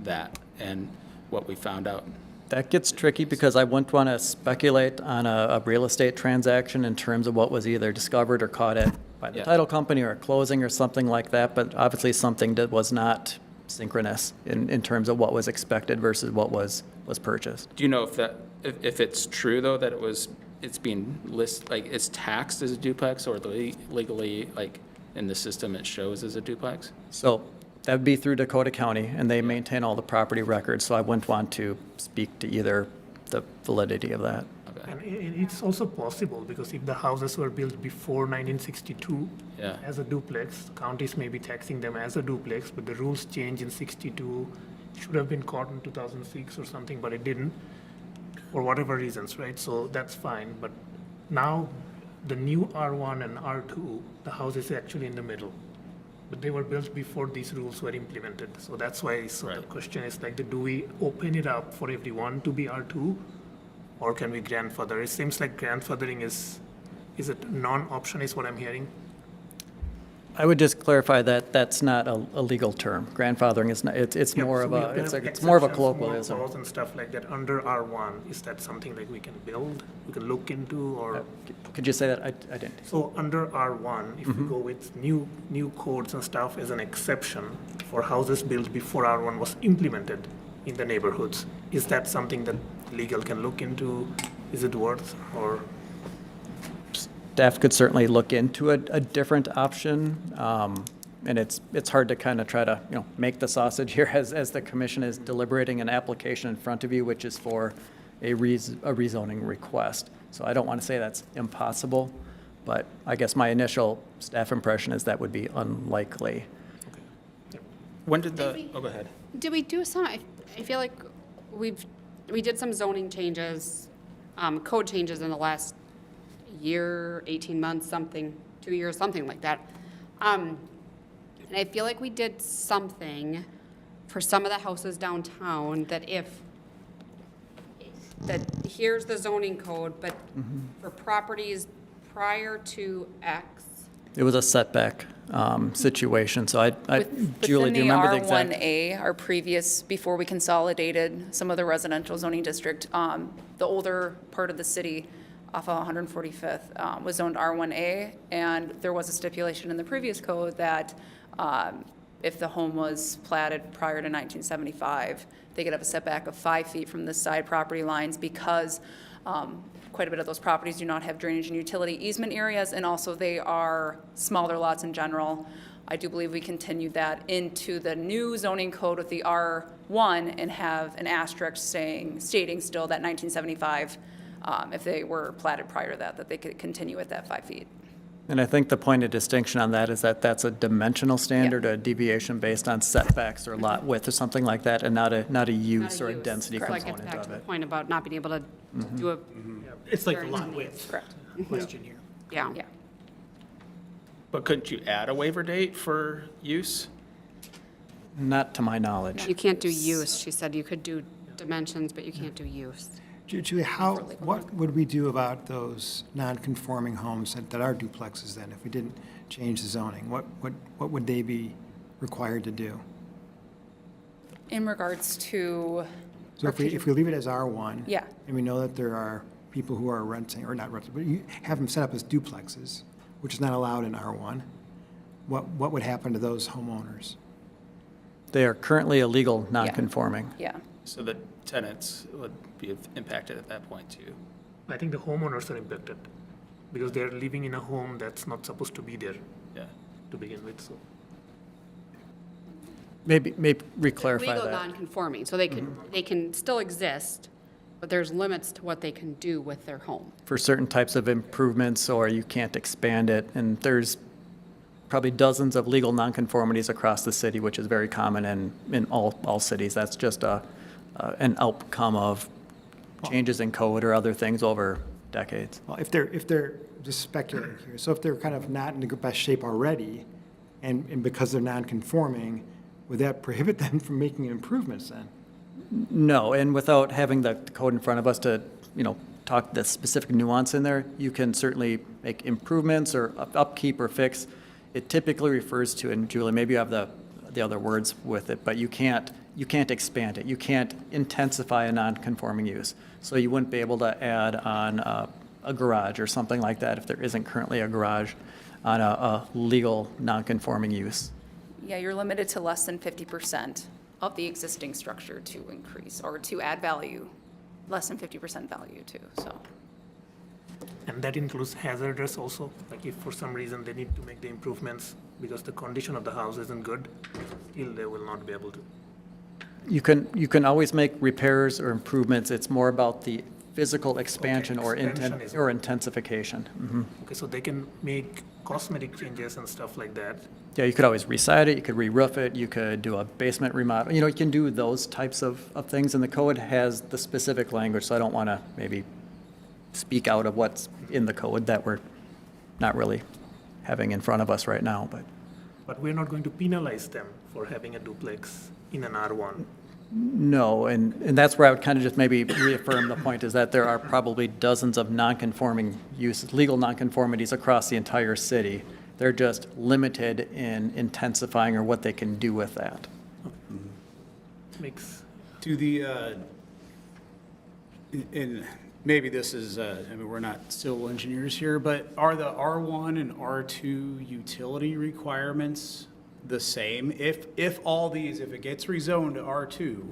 that and what we found out? That gets tricky because I wouldn't want to speculate on a real estate transaction in terms of what was either discovered or caught at by the title company or a closing or something like that, but obviously something that was not synchronous in terms of what was expected versus what was purchased. Do you know if it's true, though, that it's being listed, like, it's taxed as a duplex, or legally, like, in the system it shows as a duplex? So that would be through Dakota County, and they maintain all the property records, so I wouldn't want to speak to either the validity of that. And it's also possible, because if the houses were built before 1962 as a duplex, counties may be taxing them as a duplex, but the rules changed in 62, should have been caught in 2006 or something, but it didn't, for whatever reasons, right? So that's fine, but now the new R1 and R2, the house is actually in the middle. But they were built before these rules were implemented. So that's why the question is like, do we open it up for everyone to be R2? Or can we grandfather? It seems like grandfathering is it non-option is what I'm hearing? I would just clarify that that's not a legal term. Grandfathering is not, it's more of a, it's more of a colloquialism. Laws and stuff like that under R1, is that something like we can build, we can look into, or? Could you say that? I didn't. So under R1, if we go with new codes and stuff as an exception for houses built before R1 was implemented in the neighborhoods, is that something that legal can look into? Is it worth, or? Staff could certainly look into a different option, and it's hard to kind of try to, make the sausage here as the commission is deliberating an application in front of you, which is for a rezoning request. So I don't want to say that's impossible, but I guess my initial staff impression is that would be unlikely. When did go ahead. Did we do some, I feel like we did some zoning changes, code changes in the last year, 18 months, something, 2 years, something like that. And I feel like we did something for some of the houses downtown that here's the zoning code, but for properties prior to X. It was a setback situation, so Julie, do you remember the exact? Within the R1A, our previous, before we consolidated some of the residential zoning district, the older part of the city off of 145th was zoned R1A, and there was a stipulation in the previous code that if the home was platted prior to 1975, they could have a setback of 5 feet from the side property lines because quite a bit of those properties do not have drainage and utility easement areas, and also they are smaller lots in general. I do believe we continue that into the new zoning code with the R1 and have an asterisk stating still that 1975, if they were platted prior to that, that they could continue at that 5 feet. And I think the point of distinction on that is that that's a dimensional standard, a deviation based on setbacks or lot width or something like that, and not a use or a density So it gets component back of to the it. point about not being able to do a, It's like the lot width Correct. question here. yeah. Yeah. But couldn't you add a waiver date for use? Not to my knowledge. You can't do use. She said you could do dimensions, but you can't do use. Julie, what would we do about those non-conforming homes that are duplexes then, if we didn't change the zoning? What would they be required to do? In regards to, So if we leave it as R1. Yeah. And we know that there are people who are renting, or not renting, but you have them set up as duplexes, which is not allowed in R1, what would happen to those homeowners? They are currently illegal, non-conforming. yeah. So the tenants would be impacted at that point too. I think the homeowners are impacted because they're living in a home that's not supposed to be there Yeah. to begin with, so. Maybe re-clarify Legal that. non-conforming, so they can still exist, but there's limits to what they can do with their home. For certain types of improvements, or you can't expand it, and there's probably dozens of legal nonconformities across the city, which is very common in all cities. That's just an outcome of changes in code or other things over decades. Well, if they're just speculating here, so if they're kind of not in the best shape already, and because they're non-conforming, would that prohibit them from making improvements then? No, and without having the code in front of us to, talk the specific nuance in there, you can certainly make improvements or upkeep or fix. It typically refers to, and Julie, maybe you have the other words with it, but you can't expand it. You can't intensify a non-conforming use. So you wouldn't be able to add on a garage or something like that if there isn't currently a garage on a legal non-conforming use. Yeah, you're limited to less than 50% of the existing structure to increase or to add value, less than 50% value too, so. And that includes hazardous also, like if for some reason they need to make the improvements because the condition of the house isn't good, still they will not be able to. You can always make repairs or improvements. It's more about the physical expansion or expansion is- intensification. Mhm. Okay, so they can make cosmetic changes and stuff like that. Yeah, you could always reside it, you could re-roof it, you could do a basement remodel. You can do those types of things, and the code has the specific language, so I don't want to maybe speak out of what's in the code that we're not really having in front of us right now, but. But we're not going to penalize them for having a duplex in an R1. No, and that's where I would kind of just maybe reaffirm the point is that there are probably dozens of non-conforming uses, legal non-conformities across the entire city. They're just limited in intensifying or what they can do with that. Makes, Do the, and maybe this is, we're not civil engineers here, but are the R1 and R2 utility requirements the same? If all these, if it gets rezoned to R2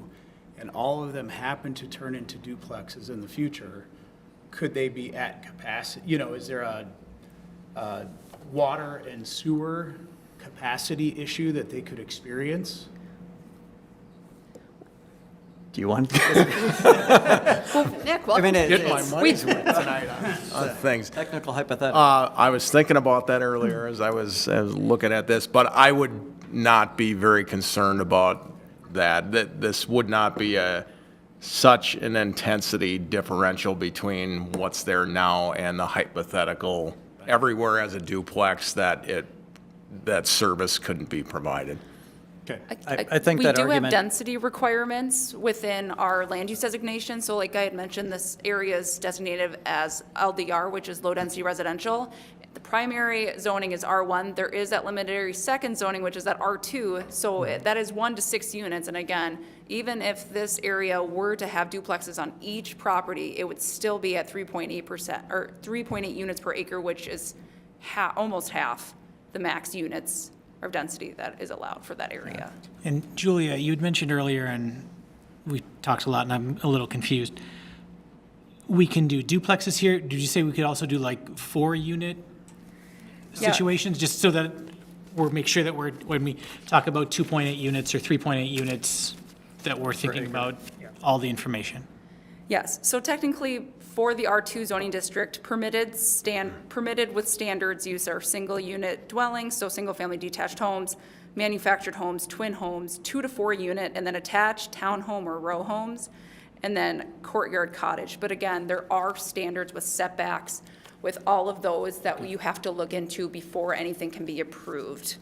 and all of them happen to turn into duplexes in the future, could they be at capacity? Is there a water and sewer capacity issue that they could experience? Do you want? Nick, welcome. Get my money's worth tonight on Things. Technical hypothetical. I was thinking about that earlier as I was looking at this, but I would not be very concerned about that this would not be such an intensity differential between what's there now and the hypothetical everywhere as a duplex that service couldn't be provided. Okay. I think that We do have argument- density requirements within our land use designation. So like I had mentioned, this area is designated as LDR, which is low-density residential. The primary zoning is R1. There is that limited second zoning, which is at R2. So that is 1 to 6 units. And again, even if this area were to have duplexes on each property, it would still be at 3.8% or 3.8 units per acre, which is almost half the max units of density that is allowed for that area. And Julia, you had mentioned earlier, and we talked a lot, and I'm a little confused. We can do duplexes here. Did you say we could also do like 4-unit Yeah. situations, just so that we'll make sure that when we talk about 2.8 units or 3.8 units, that we're thinking about all the information. Yes, so technically, for the R2 zoning district, permitted with standards use are single-unit dwellings, so single-family detached homes, manufactured homes, twin homes, 2 to 4 unit, and then attached townhome or row homes, and then courtyard cottage. But again, there are standards with setbacks with all of those that you have to look into before anything can be approved.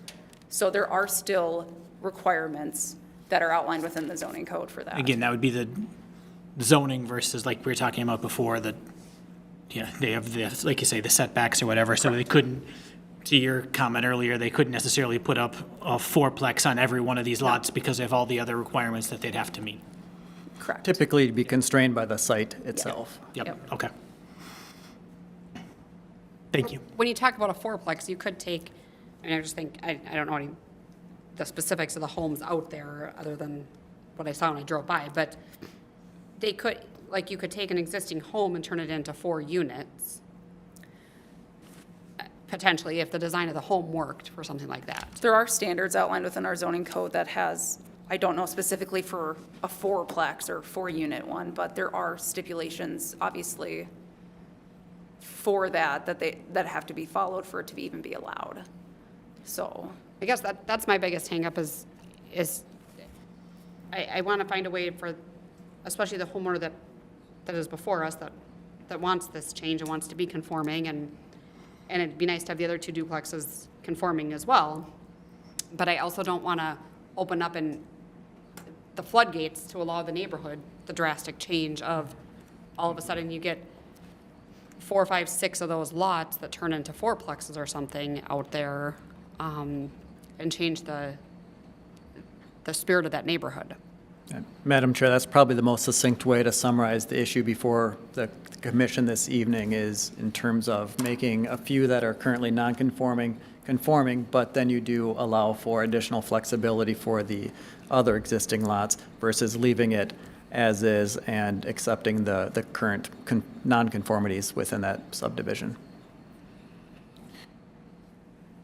So there are still requirements that are outlined within the zoning code for that. Again, that would be the zoning versus like we were talking about before, that, they have the, like you say, the setbacks or whatever, so they couldn't, to your comment earlier, they couldn't necessarily put up a fourplex on every one of these lots because of all the other requirements that they'd have to meet. Correct. Typically be constrained by the site itself. Yep, okay. Thank you. When you talk about a fourplex, you could take, I just think, I don't know the specifics of the homes out there other than what I saw when I drove by, but they could, like, you could take an existing home and turn it into 4 units, potentially, if the design of the home worked for something like that. There are standards outlined within our zoning code that has, I don't know specifically for a fourplex or 4-unit one, but there are stipulations, obviously, for that have to be followed for it to even be allowed. So, I guess that's my biggest hangup is I want to find a way for, especially the homeowner that is before us, that wants this change and wants to be conforming, and it'd be nice to have the other 2 duplexes conforming as well. But I also don't want to open up in the floodgates to allow the neighborhood the drastic change of all of a sudden you get 4, 5, 6 of those lots that turn into fourplexes or something out there, and change the spirit of that neighborhood. Madam Chair, that's probably the most succinct way to summarize the issue before the commission this evening, is in terms of making a few that are currently non-conforming, conforming, but then you do allow for additional flexibility for the other existing lots versus leaving it as is and accepting the current non-conformities within that subdivision.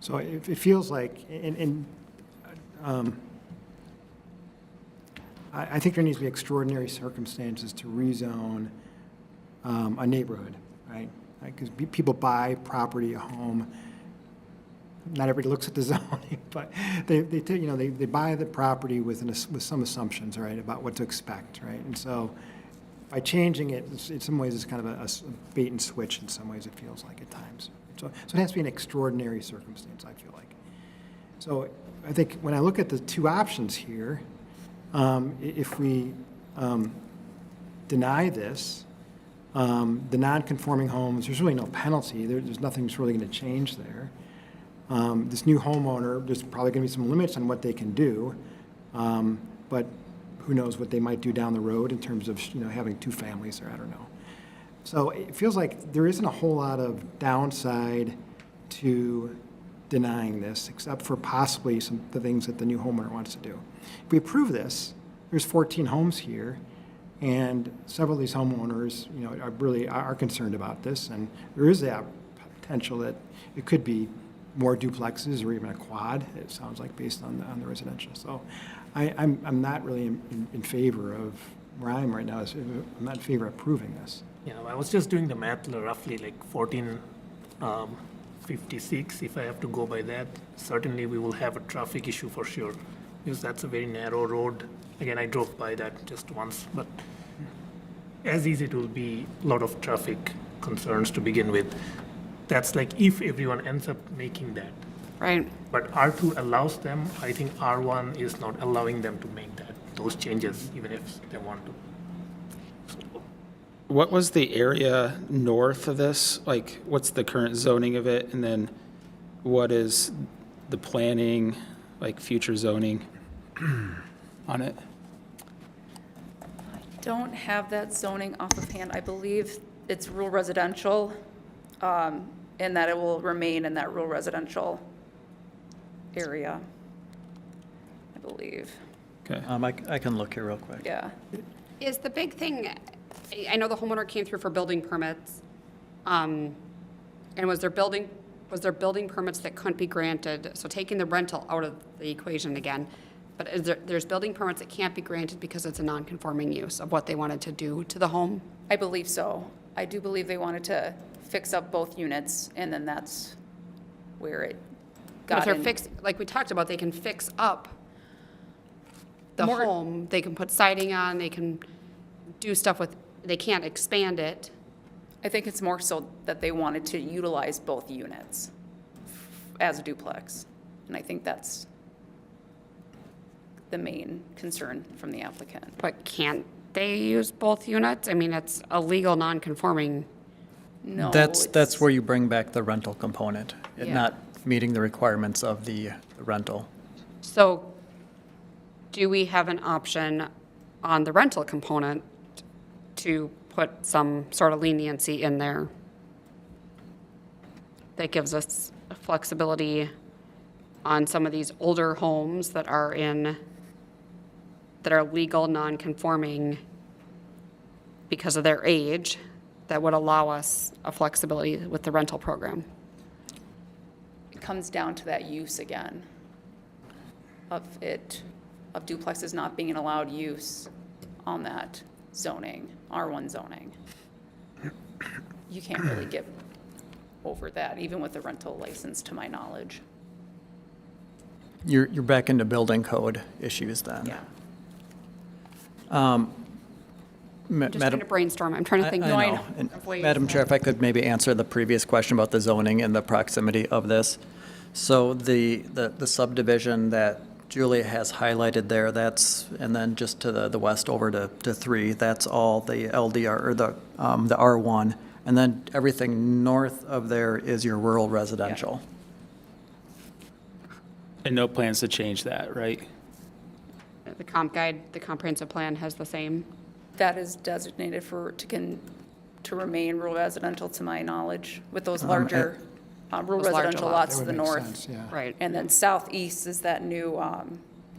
So it feels like, I think there needs to be extraordinary circumstances to rezone a neighborhood, right? Because people buy property, a home. Not everybody looks at the zoning, but they buy the property with some assumptions, right, about what to expect, right? And so by changing it, in some ways, it's kind of a bait and switch. In some ways, it feels like at times. So it has to be an extraordinary circumstance, I feel like. So I think when I look at the 2 options here, if we deny this, the non-conforming homes, there's really no penalty. There's nothing that's really going to change there. This new homeowner, there's probably going to be some limits on what they can do, but who knows what they might do down the road in terms of having 2 families there, I don't know. So it feels like there isn't a whole lot of downside to denying this, except for possibly the things that the new homeowner wants to do. If we approve this, there's 14 homes here, and several of these homeowners, are concerned about this, and there is that potential that it could be more duplexes or even a quad, it sounds like, based on the residential. So I'm not really in favor of where I am right now. I'm not in favor of approving this. Yeah, I was just doing the math, roughly like 1456. If I have to go by that, certainly we will have a traffic issue for sure, because that's a very narrow road. Again, I drove by that just once, but as easy it will be a lot of traffic concerns to begin with. That's like if everyone ends up making that. Right. But R2 allows them. I think R1 is not allowing them to make those changes, even if they want to. What was the area north of this? Like, what's the current zoning of it? And then what is the planning, like future zoning on it? I don't have that zoning off of hand. I believe it's rural residential, and that it will remain in that rural residential area, I believe. Okay. I can look here real quick. Yeah. Is the big thing, I know the homeowner came through for building permits, and was their building was there building permits that couldn't be granted? So taking the rental out of the equation again, but there's building permits that can't be granted because it's a non-conforming use of what they wanted to do to the home? I believe so. I do believe they wanted to fix up both units, and then that's where it But if got they're in. fixed, like we talked about, they can fix up the More- home, they can put siding on, they can do stuff with, they can't expand it. I think it's more so that they wanted to utilize both units as a duplex. And I think that's the main concern from the applicant. But can't they use both units? I mean, it's a legal non-conforming. No. That's where you bring back the rental component, it Yeah. not meeting the requirements of the rental. So do we have an option on the rental component to put some sort of leniency in there that gives us flexibility on some of these older homes that are legal non-conforming because of their age, that would allow us a flexibility with the rental program? It comes down to that use again of duplexes not being an allowed use on that zoning, R1 zoning. You can't really get over that, even with the rental license, to my knowledge. You're back into building code issues then. Yeah. I'm just trying Madam, to brainstorm, I'm trying to think. I know. And Madam Chair, if I could maybe answer the previous question about the zoning and the proximity of this. So the subdivision that Julia has highlighted there, and then just to the west over to 3, that's all the LDR, or the R1. And then everything north of there is your rural residential. And no plans to change that, right? The comp guide, the comprehensive plan has the same. That is designated to remain rural residential, to my knowledge, with those larger rural Those larger residential lots. lots to the That would make north. sense, yeah. Right. And then southeast is that new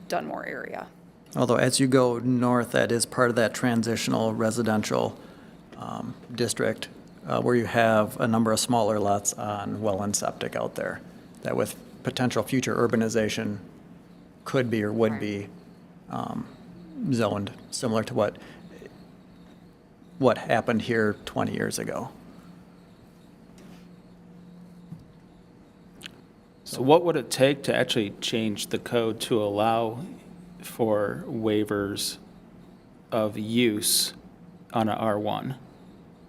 Dunmore area. Although as you go north, that is part of that transitional residential district where you have a number of smaller lots on well and septic out there that with potential future urbanization could be or would be zoned, similar to what happened here 20 years ago. So what would it take to actually change the code to allow for waivers of use on a R1?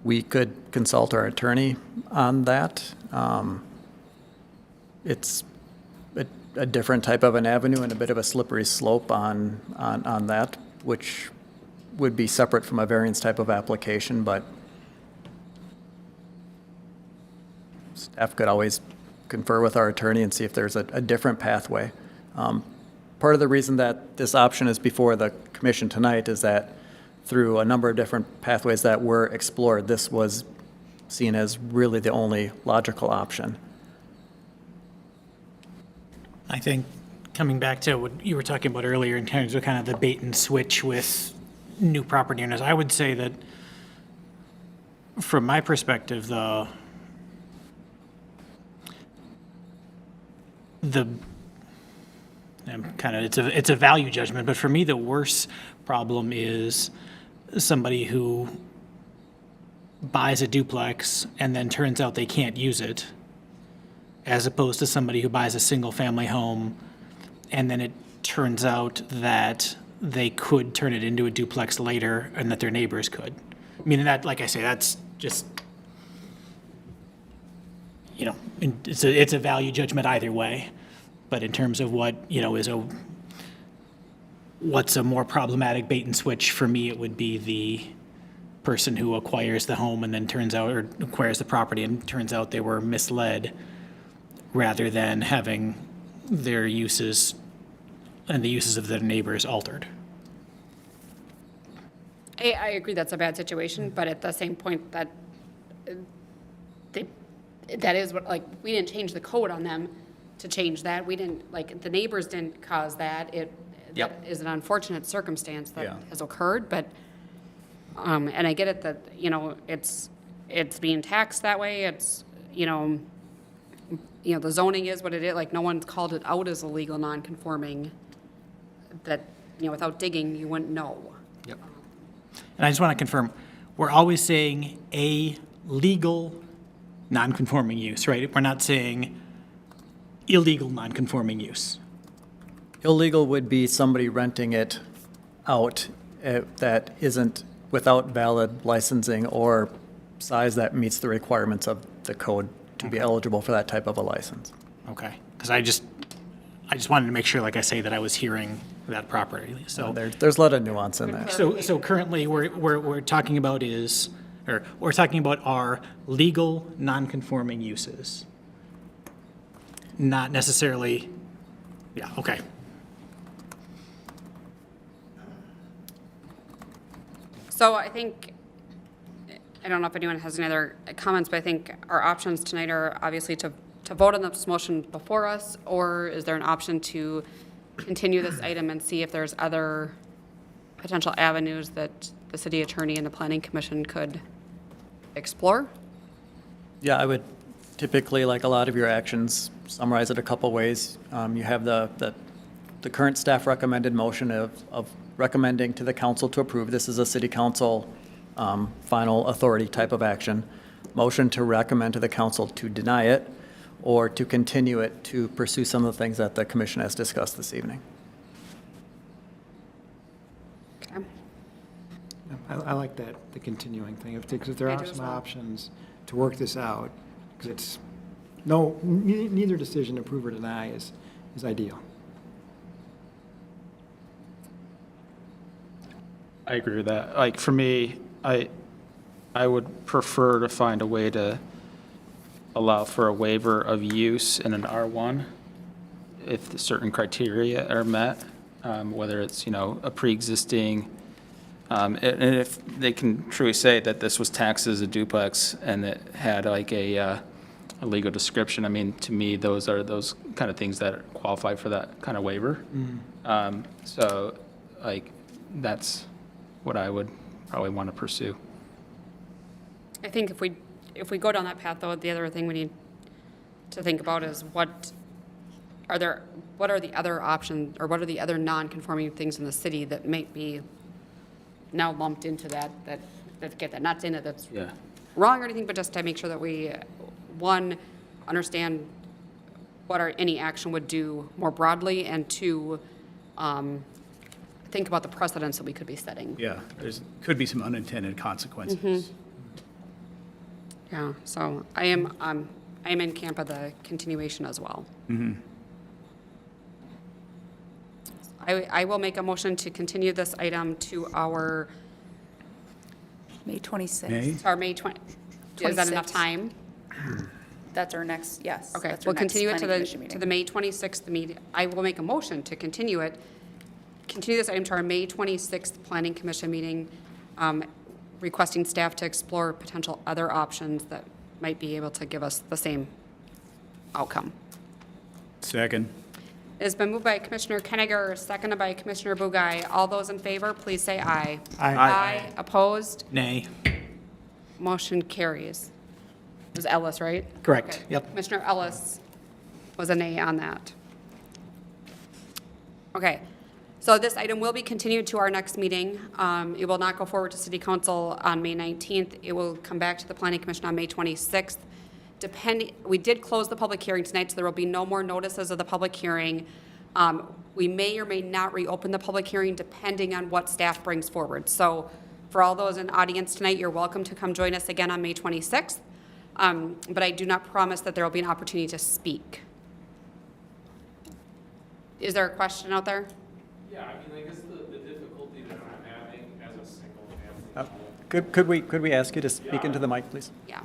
We could consult our attorney on that. It's a different type of an avenue and a bit of a slippery slope on that, which would be separate from a variance type of application, but staff could always confer with our attorney and see if there's a different pathway. Part of the reason that this option is before the commission tonight is that through a number of different pathways that were explored, this was seen as really the only logical option. I think coming back to what you were talking about earlier in terms of kind of the bait and switch with new property owners, I would say that from my perspective, it's a value judgment, but for me, the worst problem is somebody who buys a duplex and then turns out they can't use it, as opposed to somebody who buys a single-family home and then it turns out that they could turn it into a duplex later and that their neighbors could. I mean, that, like I say, that's just, it's a value judgment either way. But in terms of what, what's a more problematic bait and switch, for me, it would be the person who acquires the home and then acquires the property and turns out they were misled, rather than having their uses and the uses of their neighbors altered. I agree that's a bad situation, but at the same point that that is what, like, we didn't change the code on them to change that. We didn't, like, the neighbors didn't cause that. That is an unfortunate circumstance that has occurred, but, and I get it that, it's being taxed that way. It's, you know, the zoning is what it is, like, no one's called it out as illegal non-conforming, that, you know, without digging, you wouldn't know. Yep. And I just want to confirm, we're always saying a legal non-conforming use, right? We're not saying illegal non-conforming use. Illegal would be somebody renting it out that isn't without valid licensing or size that meets the requirements of the code to be eligible for that type of a license. Okay, because I just wanted to make sure, like I say, that I was hearing that properly, so. There's a lot of nuance in that. So currently, we're talking about we're talking about our legal non-conforming uses. Not necessarily, yeah, okay. So I think, I don't know if anyone has any other comments, but I think our options tonight are obviously to vote on this motion before us, or is there an option to continue this item and see if there's other potential avenues that the city attorney and the planning commission could explore? Yeah, I would typically, like a lot of your actions, summarize it a couple ways. You have the current staff recommended motion of recommending to the council to approve. This is a city council final authority type of action. Motion to recommend to the council to deny it or to continue it to pursue some of the things that the commission has discussed this evening. Okay. I like that, the continuing thing, because if there I are do as some well. options to work this out, because it's, neither decision, approve or deny, is ideal. I agree with that. Like, for me, I would prefer to find a way to allow for a waiver of use in an R1 if the certain criteria are met, whether it's, you know, a pre-existing, and if they can truly say that this was taxed as a duplex and it had like a legal description. I mean, to me, those are those kind of things that qualify for that kind of waiver. So, like, that's what I would probably want to pursue. I think if we go down that path, though, the other thing we need to think about is what are the other options, or what are the other non-conforming things in the city that might be now lumped into that get that, not saying that that's Yeah. wrong or anything, but just to make sure that we, one, understand what any action would do more broadly, and two, think about the precedents that we could be setting. Yeah, could be some unintended consequences. Yeah, so I am in camp of the continuation as well. I will make a motion to continue this item to our May 26th. May? May 20. Is that enough 26th. time? That's our next, yes. Okay, that's our we'll next continue it planning commission to meeting. the May 26th meeting. I will make a motion to continue this item to our May 26th Planning Commission meeting, requesting staff to explore potential other options that might be able to give us the same outcome. Second. It has been moved by Commissioner Kenninger, seconded by Commissioner Bugai. All those in favor, please say aye. Aye. Aye. Opposed? Nay. Motion carries. It was Ellis, right? Correct. Okay. Yep. Commissioner Ellis was a nay on that. Okay, so this item will be continued to our next meeting. It will not go forward to City Council on May 19th. It will come back to the Planning Commission on May 26th. We did close the public hearing tonight, so there will be no more notices of the public hearing. We may or may not reopen the public hearing depending on what staff brings forward. So for all those in audience tonight, you're welcome to come join us again on May 26th. But I do not promise that there will be an opportunity to speak. Is there a question out there? Yeah, I mean, I guess the difficulty that I'm having as a single family. Could we ask you to speak into the mic, please? Yeah.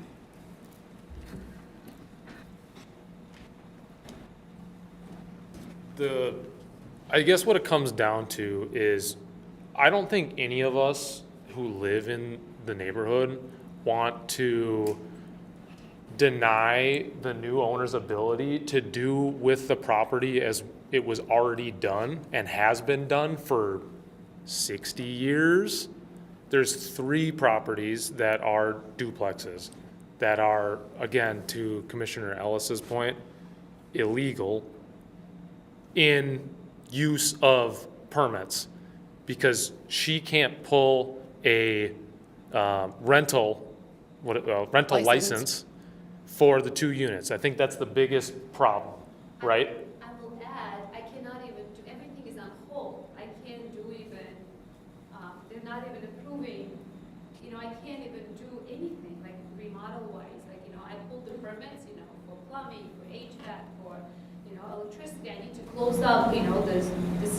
I guess what it comes down to is, I don't think any of us who live in the neighborhood want to deny the new owner's ability to do with the property as it was already done and has been done for 60 years. There's 3 properties that are duplexes that are, again, to Commissioner Ellis's point, illegal in use of permits, because she can't pull a rental license for the 2 units. I think that's the biggest problem, right? I will add, I cannot even do, everything is on hold. I can't do even, they're not even approving, I can't even do anything, like remodel-wise. Like, I pulled the permits, for plumbing, for HVAC, for, electricity. I need to close up, the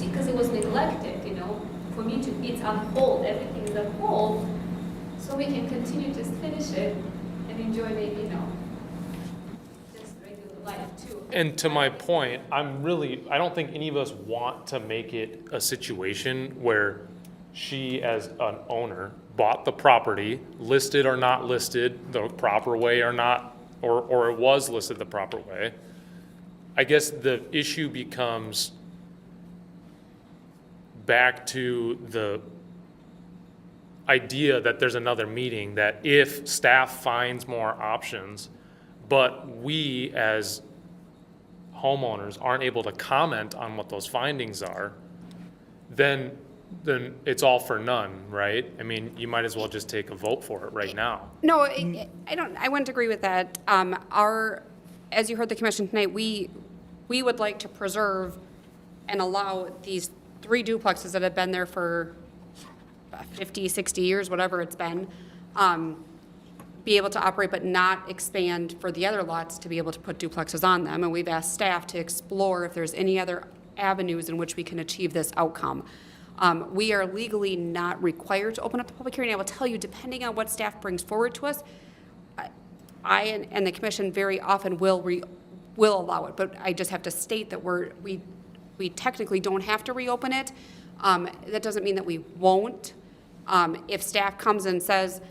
because it was neglected, for me to, it's on hold. Everything is on hold, so we can continue to finish it and enjoy maybe, just regular life too. And to my point, I don't think any of us want to make it a situation where she, as an owner, bought the property, listed or not listed the proper way or not, or it was listed the proper way. I guess the issue becomes back to the idea that there's another meeting, that if staff finds more options, but we as homeowners aren't able to comment on what those findings are, then it's all for none, right? I mean, you might as well just take a vote for it right now. No, I wouldn't agree with that. As you heard the commission tonight, we would like to preserve and allow these 3 duplexes that have been there for 50, 60 years, whatever it's been, be able to operate but not expand for the other lots to be able to put duplexes on them. And we've asked staff to explore if there's any other avenues in which we can achieve this outcome. We are legally not required to open up the public hearing. I will tell you, depending on what staff brings forward to us, I and the commission very often will allow it, but I just have to state that we technically don't have to reopen it. That doesn't mean that we won't. If staff comes and says,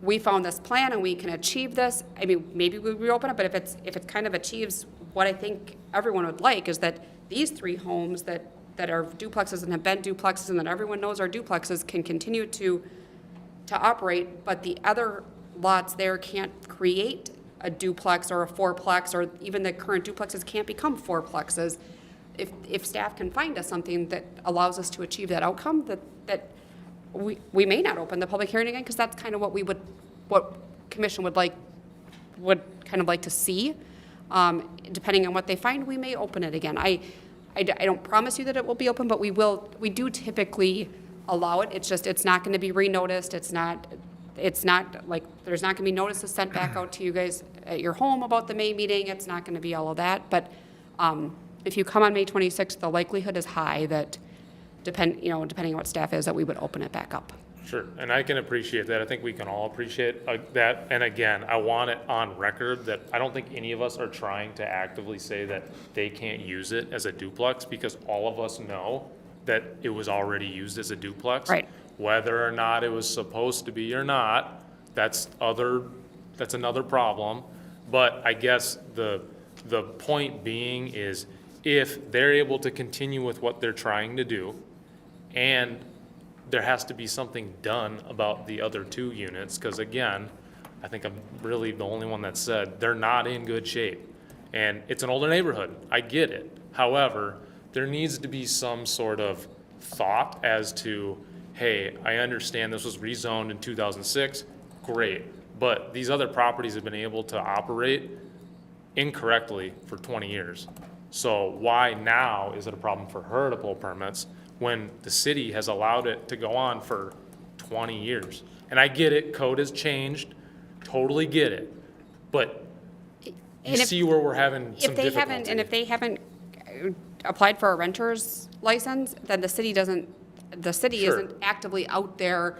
we found this plan and we can achieve this, I mean, maybe we reopen it, but if it kind of achieves what I think everyone would like, is that these 3 homes that are duplexes and have been duplexes and that everyone knows are duplexes can continue to operate, but the other lots there can't create a duplex or a 4-plex, or even the current duplexes can't become 4-plexes. If staff can find us something that allows us to achieve that outcome, that we may not open the public hearing again, because that's kind of what commission would kind of like to see. Depending on what they find, we may open it again. I don't promise you that it will be open, but we do typically allow it. It's not going to be renoticed. It's not like, there's not going to be notices sent back out to you guys at your home about the May meeting. It's not going to be all of that. But if you come on May 26th, the likelihood is high that, depending on what staff is, that we would open it back up. Sure, and I can appreciate that. I think we can all appreciate that. And again, I want it on record that I don't think any of us are trying to actively say that they can't use it as a duplex, because all of us know that it was already used as a duplex. Right. Whether or not it was supposed to be or not, that's another problem. But I guess the point being is, if they're able to continue with what they're trying to do, and there has to be something done about the other 2 units, because again, I think I'm really the only one that said they're not in good shape. And it's an older neighborhood, I get it. However, there needs to be some sort of thought as to, hey, I understand this was rezoned in 2006, great, but these other properties have been able to operate incorrectly for 20 years. So why now is it a problem for her to pull permits when the city has allowed it to go on for 20 years? And I get it, code has changed, totally get it, but you see where we're having some difficulty. And if they haven't applied for a renter's license, then the city Sure. isn't actively out there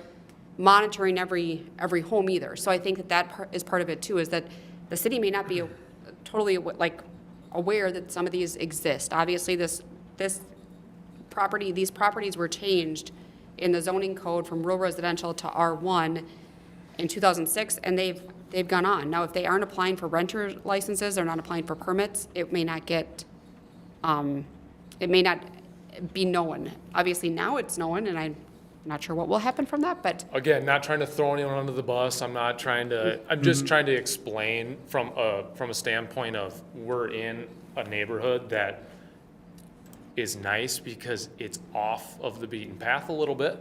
monitoring every home either. So I think that is part of it too, is that the city may not be totally aware that some of these exist. Obviously, these properties were changed in the zoning code from rural residential to R1 in 2006, and they've gone on. Now, if they aren't applying for renter licenses, they're not applying for permits, it may not be known. Obviously, now it's known, and I'm not sure what will happen from that, but Again, not trying to throw anyone under the bus. I'm not trying to, I'm just trying to explain from a standpoint of we're in a neighborhood that is nice because it's off of the beaten path a little bit,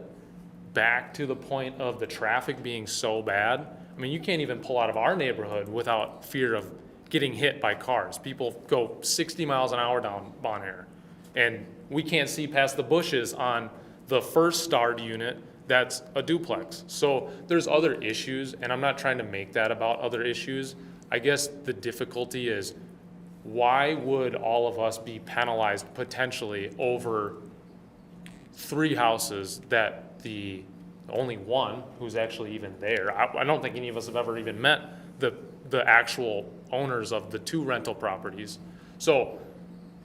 back to the point of the traffic being so bad. I mean, you can't even pull out of our neighborhood without fear of getting hit by cars. People go 60 miles an hour down Bon Air, and we can't see past the bushes on the first starred unit that's a duplex. So there's other issues, and I'm not trying to make that about other issues. I guess the difficulty is, why would all of us be penalized potentially over 3 houses that the only one who's actually even there? I don't think any of us have ever even met the actual owners of the 2 rental properties. So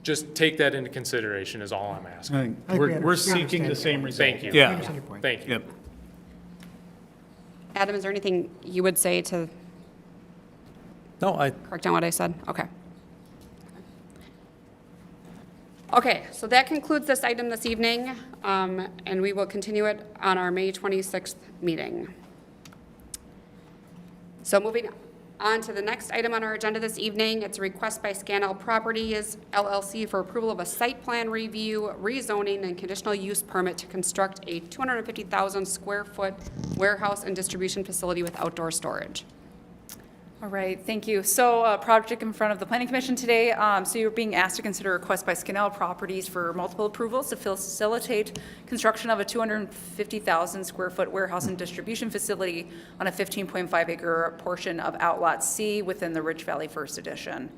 just take that into consideration is all I'm asking. I think we We're understand seeking the your same point. result. Thank you. I understand your point. Thank you. Yep. Adam, is there anything you would say to No, correct on what I said? Okay. Okay, so that concludes this item this evening, and we will continue it on our May 26th meeting. So moving on to the next item on our agenda this evening, it's a request by Scannell Properties LLC for approval of a site plan review, rezoning, and conditional use permit to construct a 250,000 square foot warehouse and distribution facility with outdoor storage. All right, thank you. So project in front of the Planning Commission today. So you're being asked to consider a request by Scannell Properties for multiple approvals to facilitate construction of a 250,000 square foot warehouse and distribution facility on a 15.5 acre portion of Outlot C within the Ridge Valley First Edition.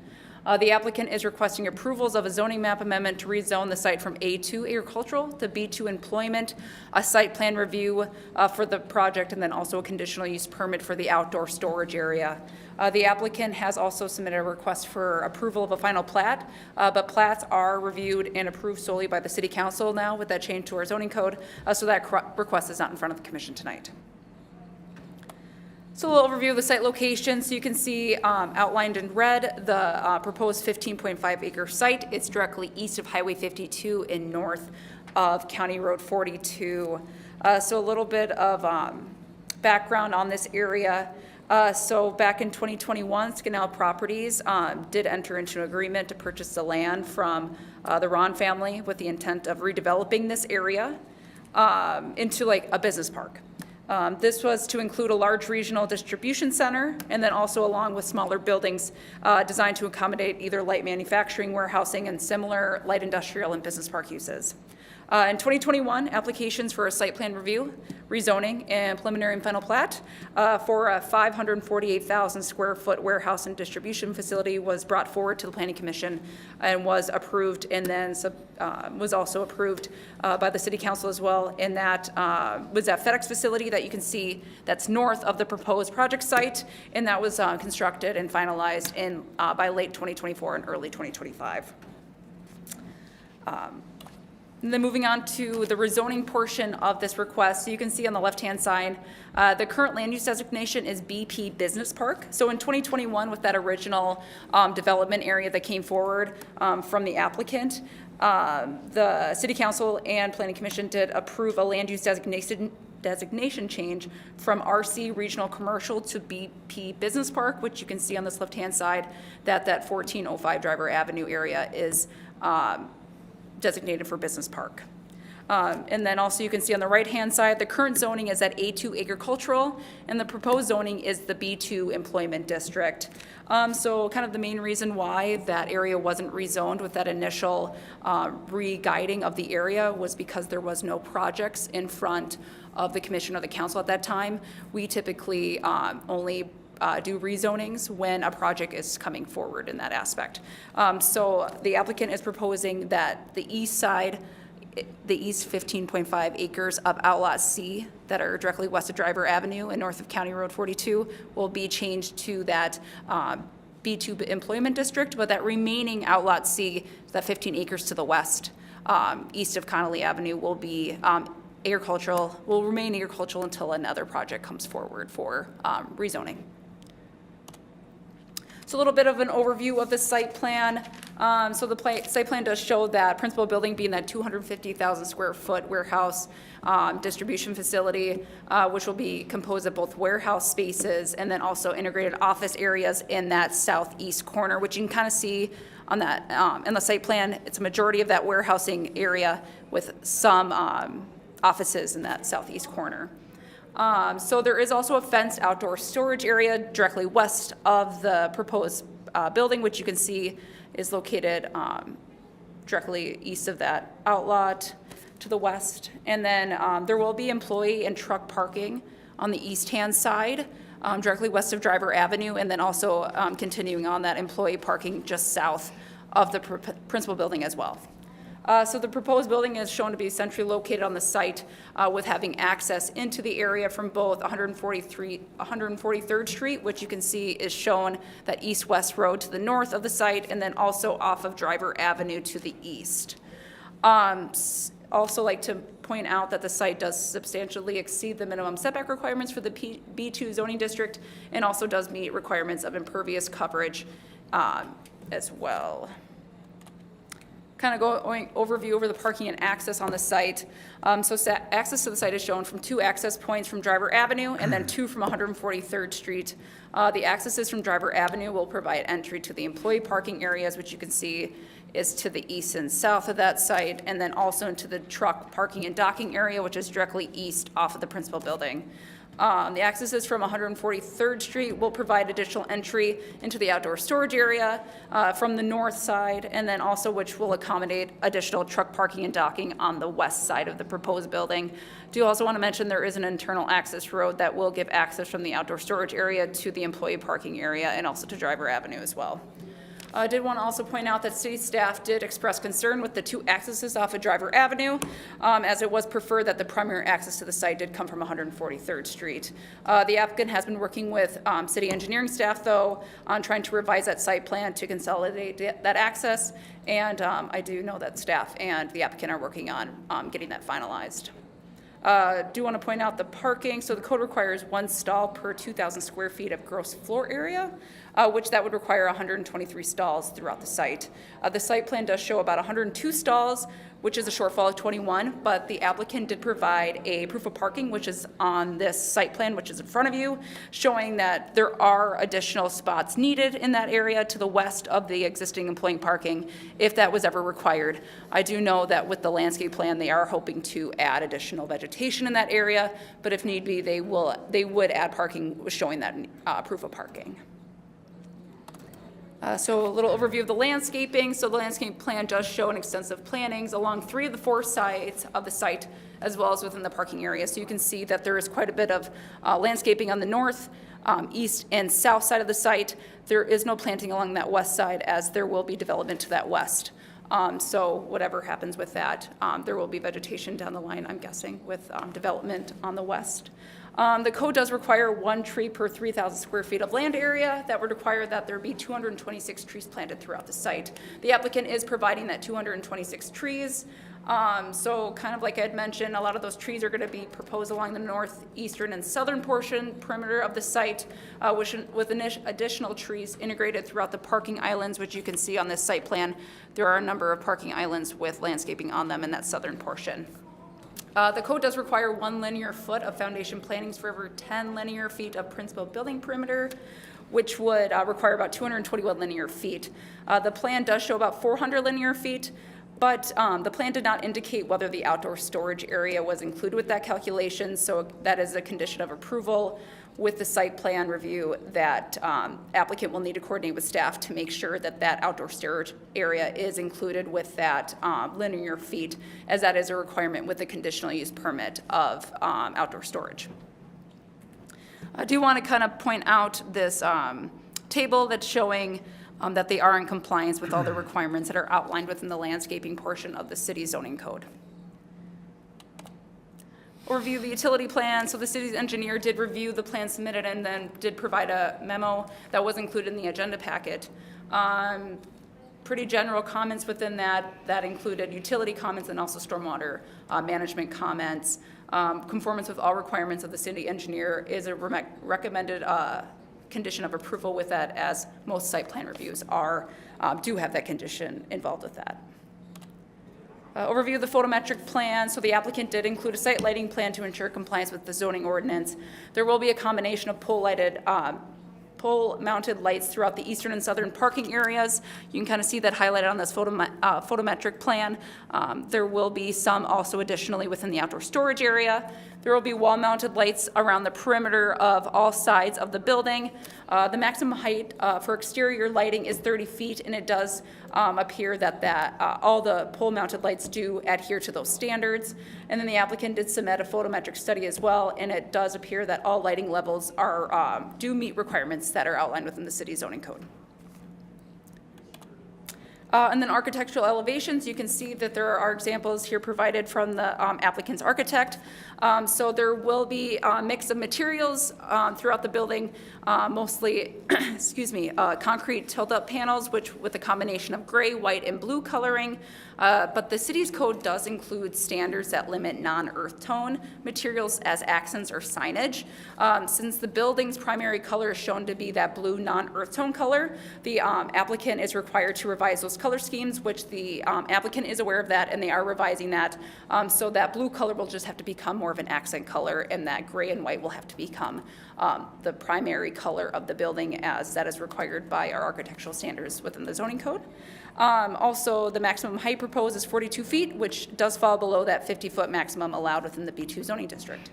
The applicant is requesting approvals of a zoning map amendment to rezone the site from A2 agricultural to B2 employment, a site plan review for the project, and then also a conditional use permit for the outdoor storage area. The applicant has also submitted a request for approval of a final plat, but plats are reviewed and approved solely by the City Council now with that change to our zoning code, so that request is not in front of the Commission tonight. So a little overview of the site location. So you can see outlined in red the proposed 15.5 acre site. It's directly east of Highway 52 and north of County Road 42. So a little bit of background on this area. So back in 2021, Scannell Properties did enter into an agreement to purchase the land from the Ron family with the intent of redeveloping this area into like a business park. This was to include a large regional distribution center and then also along with smaller buildings designed to accommodate either light manufacturing, warehousing, and similar light industrial and business park uses. In 2021, applications for a site plan review, rezoning, and preliminary and final plat for a 548,000 square foot warehouse and distribution facility was brought forward to the Planning Commission and was approved, and then was also approved by the City Council as well. And that was that FedEx facility that you can see that's north of the proposed project site, and that was constructed and finalized in by late 2024 and early 2025. And then moving on to the rezoning portion of this request, so you can see on the left-hand side, the current land use designation is BP Business Park. So in 2021, with that original development area that came forward from the applicant, the City Council and Planning Commission did approve a land use designation change from RC Regional Commercial to BP Business Park, which you can see on this left-hand side, that 1405 Driver Avenue area is designated for business park. And then also you can see on the right-hand side, the current zoning is at A2 agricultural, and the proposed zoning is the B2 employment district. So kind of the main reason why that area wasn't rezoned with that initial re-guiding of the area was because there was no projects in front of the commission or the council at that time. We typically only do rezonings when a project is coming forward in that aspect. So the applicant is proposing that the east side, the east 15.5 acres of Outlot C that are directly west of Driver Avenue and north of County Road 42 will be changed to that B2 employment district, but that remaining Outlot C, that 15 acres to the west, east of Connolly Avenue, will be agricultural, will remain agricultural until another project comes forward for rezoning. So a little bit of an overview of the site plan. So the site plan does show that principal building being that 250,000 square foot warehouse distribution facility, which will be composed of both warehouse spaces and then also integrated office areas in that southeast corner, which you can kind of see on that, in the site plan. It's a majority of that warehousing area with some offices in that southeast corner. So there is also a fenced outdoor storage area directly west of the proposed building, which you can see is located directly east of that outlot to the west. And then there will be employee and truck parking on the east-hand side, directly west of Driver Avenue, and then also continuing on that employee parking just south of the principal building as well. So the proposed building is shown to be centrally located on the site with having access into the area from both 143rd Street, which you can see is shown that east-west road to the north of the site, and then also off of Driver Avenue to the east. Also like to point out that the site does substantially exceed the minimum setback requirements for the B2 zoning district and also does meet requirements of impervious coverage as well. Kind of going overview over the parking and access on the site. So access to the site is shown from 2 access points from Driver Avenue and then 2 from 143rd Street. The accesses from Driver Avenue will provide entry to the employee parking areas, which you can see is to the east and south of that site, and then also into the truck parking and docking area, which is directly east off of the principal building. The accesses from 143rd Street will provide additional entry into the outdoor storage area from the north side, and then also which will accommodate additional truck parking and docking on the west side of the proposed building. Do also want to mention there is an internal access road that will give access from the outdoor storage area to the employee parking area and also to Driver Avenue as well. I did want to also point out that city staff did express concern with the 2 accesses off of Driver Avenue, as it was preferred that the primary access to the site did come from 143rd Street. The applicant has been working with city engineering staff, though, on trying to revise that site plan to consolidate that access, and I do know that staff and the applicant are working on getting that finalized. Do want to point out the parking. So the code requires 1 stall per 2,000 square feet of gross floor area, which that would require 123 stalls throughout the site. The site plan does show about 102 stalls, which is a shortfall of 21, but the applicant did provide a proof of parking, which is on this site plan, which is in front of you, showing that there are additional spots needed in that area to the west of the existing employee parking, if that was ever required. I do know that with the landscape plan, they are hoping to add additional vegetation in that area, but if need be, they would add parking showing that proof of parking. So a little overview of the landscaping. So the landscape plan does show an extensive plantings along 3 of the 4 sides of the site, as well as within the parking area. So you can see that there is quite a bit of landscaping on the north, east, and south side of the site. There is no planting along that west side, as there will be development to that west. So whatever happens with that, there will be vegetation down the line, I'm guessing, with development on the west. The code does require 1 tree per 3,000 square feet of land area. That would require that there be 226 trees planted throughout the site. The applicant is providing that 226 trees. So kind of like I had mentioned, a lot of those trees are going to be proposed along the northeastern and southern perimeter of the site, with additional trees integrated throughout the parking islands, which you can see on this site plan. There are a number of parking islands with landscaping on them in that southern portion. The code does require 1 linear foot of foundation plantings for every 10 linear feet of principal building perimeter, which would require about 221 linear feet. The plan does show about 400 linear feet, but the plan did not indicate whether the outdoor storage area was included with that calculation, so that is a condition of approval with the site plan review that applicant will need to coordinate with staff to make sure that that outdoor storage area is included with that linear feet, as that is a requirement with the conditional use permit of outdoor storage. I do want to kind of point out this table that's showing that they are in compliance with all the requirements that are outlined within the landscaping portion of the city zoning code. Overview of the utility plan. So the city's engineer did review the plan submitted and then did provide a memo that was included in the agenda packet. Pretty general comments within that included utility comments and also stormwater management comments. Conformance with all requirements of the city engineer is a recommended condition of approval with that, as most site plan reviews are, do have that condition involved with that. Overview of the photometric plan. So the applicant did include a site lighting plan to ensure compliance with the zoning ordinance. There will be a combination of pole-mounted lights throughout the eastern and southern parking areas. You can kind of see that highlighted on this photometric plan. There will be some also additionally within the outdoor storage area. There will be wall-mounted lights around the perimeter of all sides of the building. The maximum height for exterior lighting is 30 feet, and it does appear that all the pole-mounted lights do adhere to those standards. And then the applicant did submit a photometric study as well, and it does appear that all lighting levels are do meet requirements that are outlined within the city zoning code. And then architectural elevations, you can see that there are examples here provided from the applicant's architect. So there will be a mix of materials throughout the building, mostly, excuse me, concrete tilt-up panels, which with a combination of gray, white, and blue coloring. But the city's code does include standards that limit non-earth tone materials as accents or signage. Since the building's primary color is shown to be that blue non-earth tone color, the applicant is required to revise those color schemes, which the applicant is aware of that, and they are revising that. So that blue color will just have to become more of an accent color, and that gray and white will have to become the primary color of the building, as that is required by our architectural standards within the zoning code. Also, the maximum height proposed is 42 feet, which does fall below that 50-foot maximum allowed within the B2 zoning district.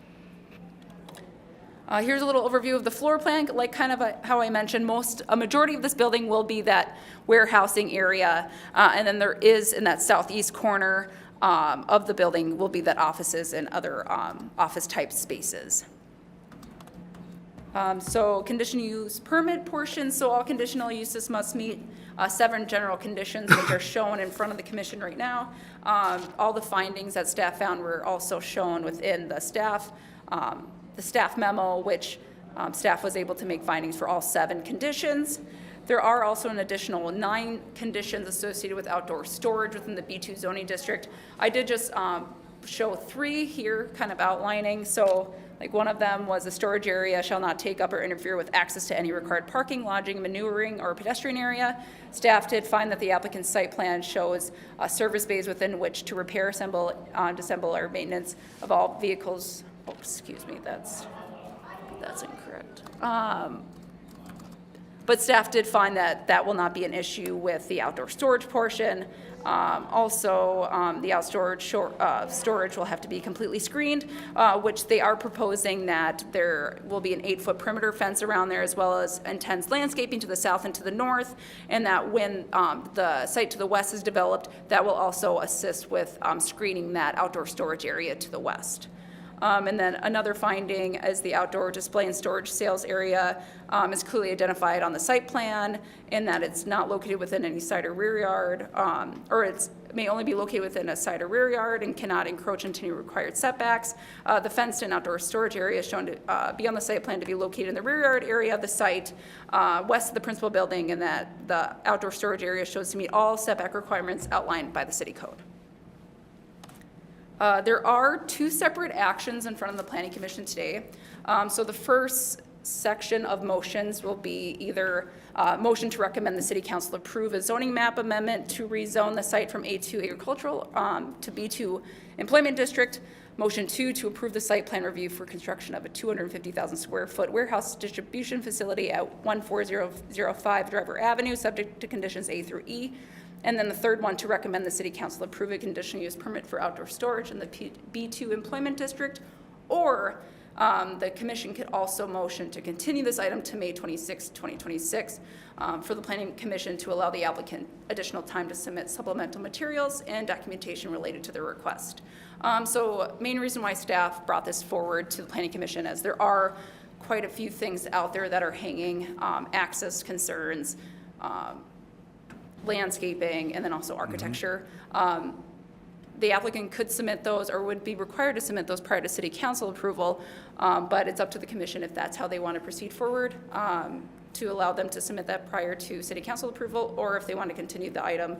Here's a little overview of the floor plan. Like kind of how I mentioned, a majority of this building will be that warehousing area, and then there is in that southeast corner of the building will be that offices and other office-type spaces. So conditional use permit portion, so all conditional uses must meet 7 general conditions, which are shown in front of the commission right now. All the findings that staff found were also shown within the staff memo, which staff was able to make findings for all 7 conditions. There are also an additional 9 conditions associated with outdoor storage within the B2 zoning district. I did just show 3 here, kind of outlining. So like one of them was the storage area shall not take up or interfere with access to any required parking, lodging, maneuvering, or pedestrian area. Staff did find that the applicant's site plan shows service bays within which to repair, assemble, disassemble, or maintenance of all vehicles. Oh, excuse me, that's incorrect. But staff did find that that will not be an issue with the outdoor storage portion. Also, the outdoor storage will have to be completely screened, which they are proposing that there will be an 8-foot perimeter fence around there, as well as intense landscaping to the south and to the north, and that when the site to the west is developed, that will also assist with screening that outdoor storage area to the west. And then another finding is the outdoor display and storage sales area is clearly identified on the site plan, in that it's not located within any side or rear yard, or it may only be located within a side or rear yard and cannot encroach into any required setbacks. The fenced and outdoor storage area is shown to be on the site plan to be located in the rear yard area of the site, west of the principal building, and that the outdoor storage area shows to meet all setback requirements outlined by the city code. There are 2 separate actions in front of the Planning Commission today. So the first section of motions will be either motion to recommend the City Council approve a zoning map amendment to rezone the site from A2 agricultural to B2 employment district. Motion 2 to approve the site plan review for construction of a 250,000 square foot warehouse distribution facility at 14005 Driver Avenue, subject to conditions A through E. And then the third one, to recommend the City Council approve a conditional use permit for outdoor storage in the B2 employment district, or the commission could also motion to continue this item to May 26, 2026 for the Planning Commission to allow the applicant additional time to submit supplemental materials and documentation related to their request. So main reason why staff brought this forward to the Planning Commission, as there are quite a few things out there that are hanging, access concerns, landscaping, and then also architecture. The applicant could submit those, or would be required to submit those prior to City Council approval, but it's up to the commission if that's how they want to proceed forward, to allow them to submit that prior to City Council approval, or if they want to continue the item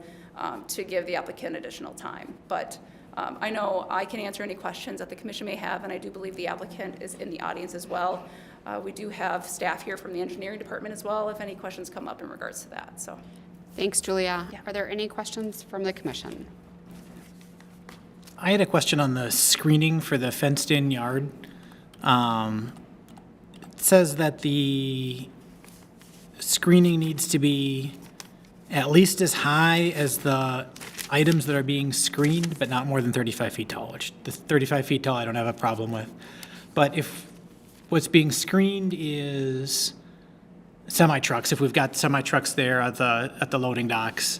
to give the applicant additional time. But I know I can answer any questions that the commission may have, and I do believe the applicant is in the audience as well. We do have staff here from the engineering department as well, if any questions come up in regards to that, so. Thanks, Julia. Yeah. Are there any questions from the commission? I had a question on the screening for the fenced-in yard. It says that the screening needs to be at least as high as the items that are being screened, but not more than 35 feet tall, which the 35 feet tall I don't have a problem with. But if what's being screened is semi-trucks, if we've got semi-trucks there at the loading docks,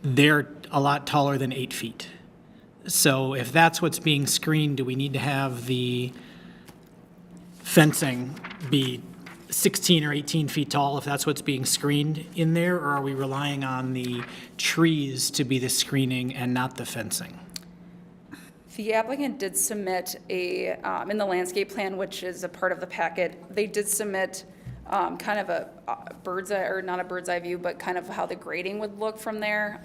they're a lot taller than 8 feet. So if that's what's being screened, do we need to have the fencing be 16 or 18 feet tall if that's what's being screened in there? Or are we relying on the trees to be the screening and not the fencing? The applicant did submit a, in the landscape plan, which is a part of the packet, they did submit kind of a bird's eye, or not a bird's eye view, but kind of how the grading would look from there.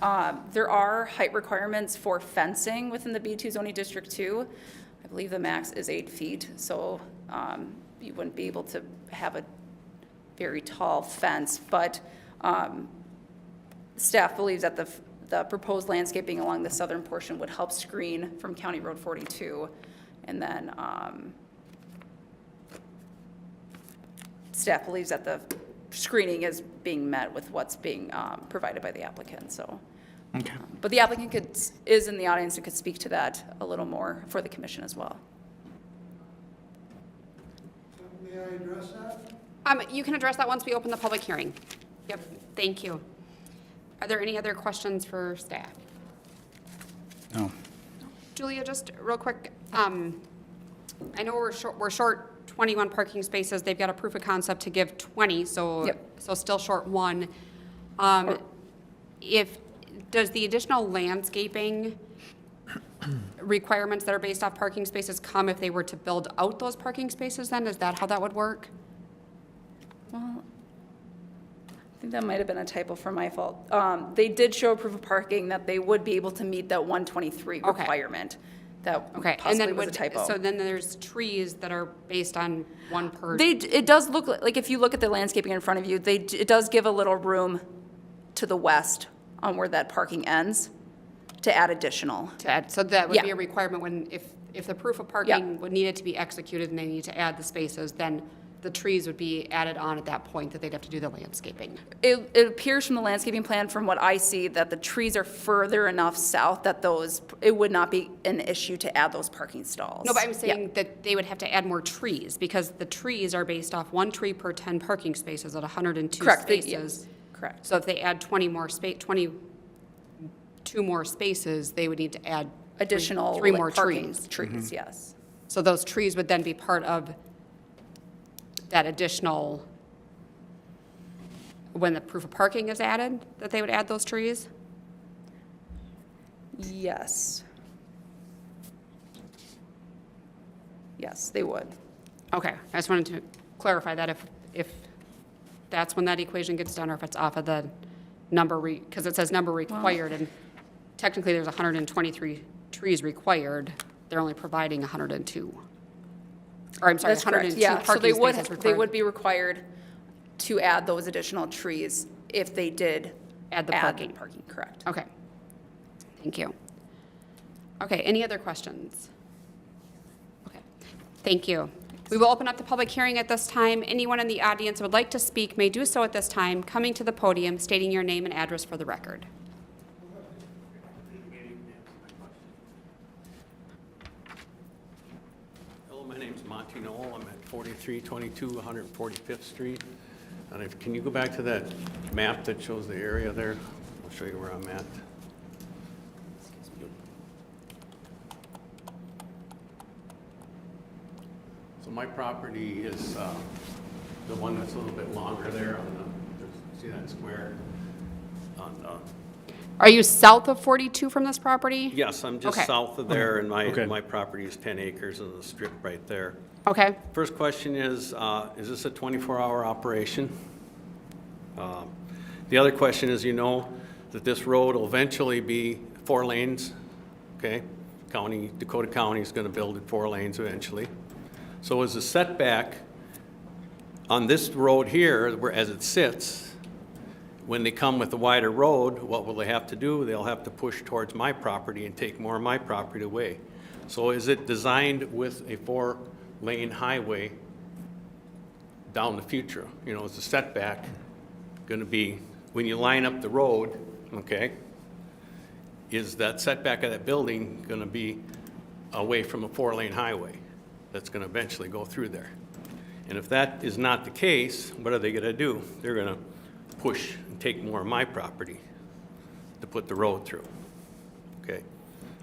There are height requirements for fencing within the B2 zoning district 2. I believe the max is 8 feet, so you wouldn't be able to have a very tall fence, but staff believes that the proposed landscaping along the southern portion would help screen from County Road 42. And then staff believes that the screening is being met with what's being provided by the applicant, so. Okay. But the applicant is in the audience and could speak to that a little more for the commission as well. May I address that? You can address that once we open the public hearing. Yep, thank you. Are there any other questions for staff? No. Julia, just real quick, I know we're short 21 parking spaces. They've got a proof of concept to give 20, so Yep. so still short 1. Does the additional landscaping requirements that are based off parking spaces come if they were to build out those parking spaces then? Is that how that would work? Well, I think that might have been a typo from my fault. They did show a proof of parking that they would be able to meet that 123 Okay. requirement. That Okay, and possibly then was a typo. so then there's trees that are based on 1 per. It does look like if you look at the landscaping in front of you, it does give a little room to the west on where that parking ends to add additional. To add, so that would be Yeah. a requirement when, if the proof of parking would needed to be executed and they need to add the spaces, then the trees would be added on at that point, that they'd have to do the landscaping. It appears from the landscaping plan, from what I see, that the trees are further enough south that it would not be an issue to add those parking stalls. No, but I'm Yeah. saying that they would have to add more trees, because the trees are based off 1 tree per 10 parking spaces at 102 Correct. spaces. Correct. So if they add 22 more spaces, they would need to add Additional three more parking trees. trees, yes. So those trees would then be part of that additional, when the proof of parking is added, that they would add those trees? Yes. Yes, they would. Okay, I just wanted to clarify that if that's when that equation gets done, or if it's off of the number, because it says number required, and technically there's 123 trees required, they're only providing 102. Or I'm sorry, That's correct, 102 yeah. So parking spaces required. they would be required to add those additional trees if they did Add the parking. Correct. Okay, thank you. Okay, any other questions? Okay, thank you. We will open up the public hearing at this time. Anyone in the audience who would like to speak may do so at this time, coming to the podium, stating your name and address for the record. Hello, my name's Monty Knoll. I'm at 4322 145th Street. And can you go back to that map that shows the area there? I'll show you where I'm at. So my property is the one that's a little bit longer there on the, see that square? Are you south of 42 from this property? Yes, I'm just Okay. south of there, and my property is 10 acres in the strip right there. Okay, First question is this a 24-hour operation? The other question is, you know that this road will eventually be 4 lanes, okay? Dakota County is going to build it 4 lanes eventually. So is the setback on this road here, where as it sits, when they come with a wider road, what will they have to do? They'll have to push towards my property and take more of my property away. So is it designed with a 4-lane highway down the future? You know, is the setback going to be, when you line up the road, okay, is that setback of that building going to be away from a 4-lane highway that's going to eventually go through there? And if that is not the case, what are they going to do? They're going to push and take more of my property to put the road through. Okay?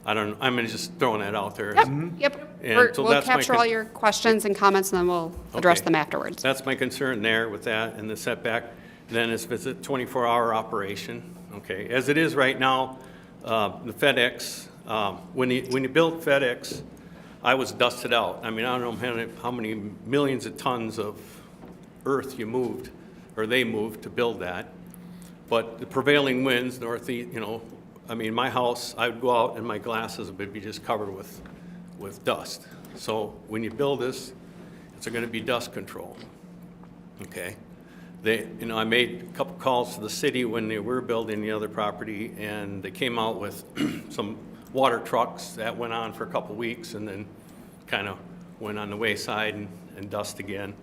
I'm just throwing that out there. Yep. And so We'll that's my capture all your questions and comments, and then we'll address Okay. them afterwards. That's my concern there with that and the setback. Then if it's a 24-hour operation, okay? As it is right now, the FedEx, when you built FedEx, I was dusted out. I mean, I don't know how many millions of tons of earth you moved, or they moved to build that. But the prevailing winds, northeast, you know, I mean, my house, I would go out and my glasses would be just covered with dust. So when you build this, it's going to be dust control, okay? I made a couple calls to the city when they were building the other property, and they came out with some water trucks that went on for a couple weeks and then kind of went on the wayside and dust again.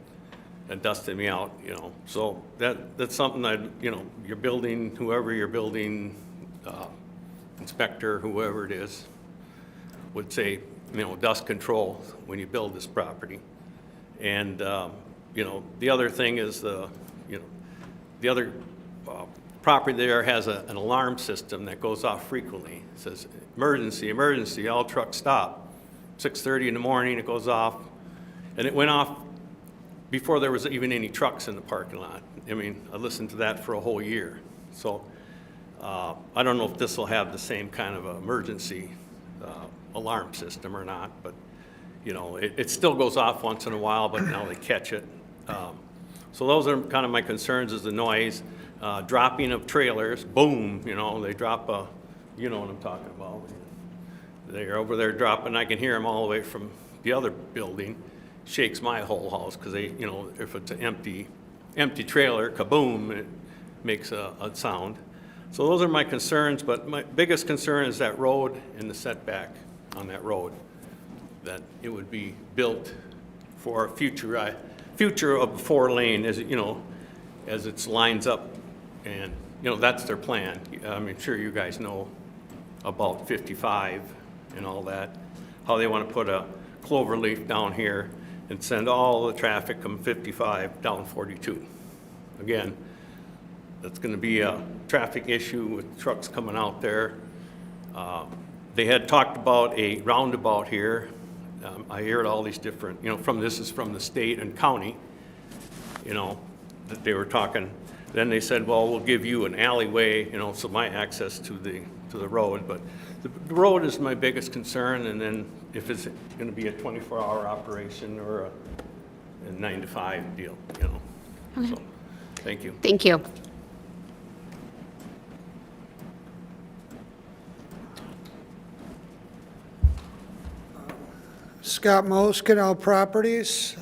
That dusted me out, you know. So that's something that, you know, you're building, whoever you're building, inspector, whoever it is, would say, you know, dust control when you build this property. And, you know, the other thing is the other property there has an alarm system that goes off frequently. It says, emergency, emergency, all trucks stop. 6:30 in the morning, it goes off. And it went off before there was even any trucks in the parking lot. I mean, I listened to that for a whole year. So I don't know if this will have the same kind of emergency alarm system or not, but, you know, it still goes off once in a while, but now they catch it. So those are kind of my concerns, is the noise, dropping of trailers, boom, you know, they drop you know what I'm talking about. They're over there dropping, I can hear them all the way from the other building. Shakes my whole house, because they, you know, if it's an empty trailer, kaboom, it makes a sound. So those are my concerns, but my biggest concern is that road and the setback on that road, that it would be built for a future of 4-lane, as you know, as it lines up, and you know that's their plan. I'm sure you guys know about 55 and all that, how they want to put a clover leaf down here and send all the traffic from 55 down 42. Again, that's going to be a traffic issue with trucks coming out there. They had talked about a roundabout here. I heard all these different, you know, this is from the state and county, you know, that they were talking. Then they said, well, we'll give you an alleyway, you know, so my access to the road. But the road is my biggest concern, and then if it's going to be a 24-hour operation or a 9 to 5 deal, you know. Okay. So, thank you. Thank you. Scott Moe, Scannell Properties.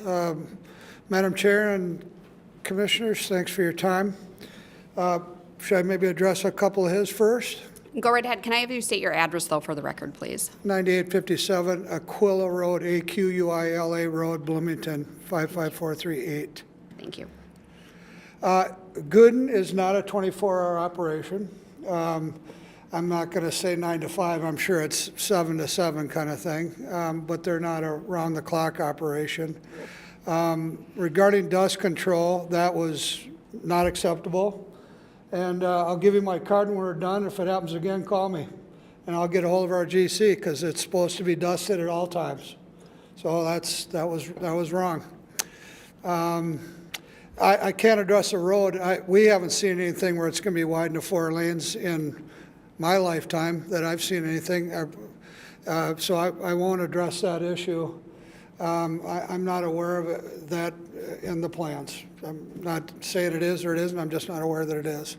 Madam Chair and Commissioners, thanks for your time. Should I maybe address a couple of his first? Go right ahead. Can I have you state your address, though, for the record, please? 9857 Aquila Road, Aquila Road, Bloomington, 55438. Thank you. Gooden is not a 24-hour operation. I'm not going to say 9 to 5. I'm sure it's 7 to 7 kind of thing, but they're not a round-the-clock operation. Regarding dust control, that was not acceptable. And I'll give you my card when we're done. If it happens again, call me, and I'll get a hold of our GC, because it's supposed to be dusted at all times. So that was wrong. I can't address the road. We haven't seen anything where it's going to be widened to 4 lanes in my lifetime that I've seen anything. So I won't address that issue. I'm not aware of that in the plans. I'm not saying it is or it isn't. I'm just not aware that it is.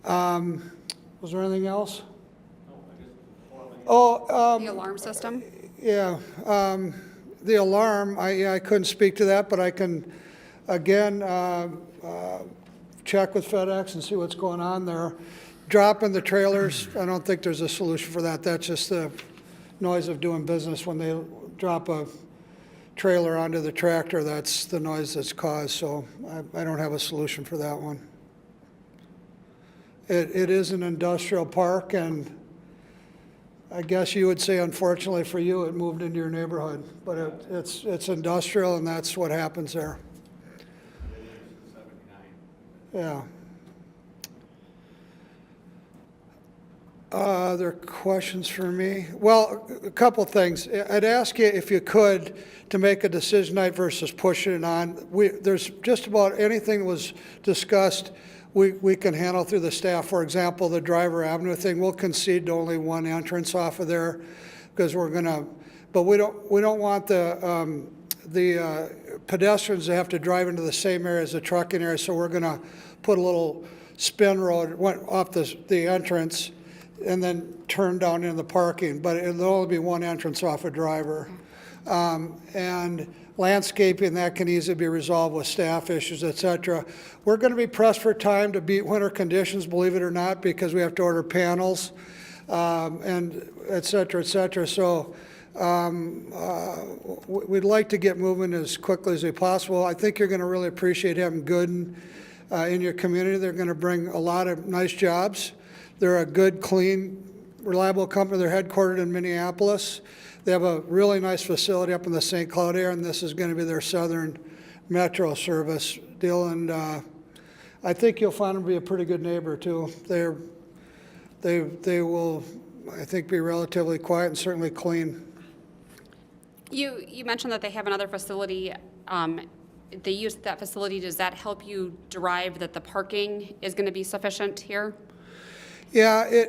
Was there anything else? The alarm system? Yeah. The alarm, I couldn't speak to that, but I can again, check with FedEx and see what's going on there. Dropping the trailers, I don't think there's a solution for that. That's just the noise of doing business. When they drop a trailer onto the tractor, that's the noise that's caused, so I don't have a solution for that one. It is an industrial park, and I guess you would say, unfortunately for you, it moved into your neighborhood, but it's industrial, and that's what happens there. Yeah. Other questions for me? Well, a couple things. I'd ask you if you could to make a decision tonight versus pushing it on. There's just about anything that was discussed we can handle through the staff. For example, the Driver Avenue thing, we'll concede to only one entrance off of there because we're gonna, but we don't want the pedestrians to have to drive into the same area as the trucking area, so we're gonna put a little spin road off the entrance and then turn down into the parking, but it'll only be one entrance off a Driver. And landscaping, that can easily be resolved with staff issues, et cetera. We're going to be pressed for time to beat winter conditions, believe it or not, because we have to order panels, and et cetera, et cetera. So we'd like to get moving as quickly as possible. I think you're going to really appreciate having Gooden in your community. They're going to bring a lot of nice jobs. They're a good, clean, reliable company. They're headquartered in Minneapolis. They have a really nice facility up in the St. Cloud area, and this is going to be their southern metro service deal. And I think you'll find them to be a pretty good neighbor too. They will, I think, be relatively quiet and certainly clean. You mentioned that they have another facility. They use that facility. Does that help you derive that the parking is going to be sufficient here? Yeah,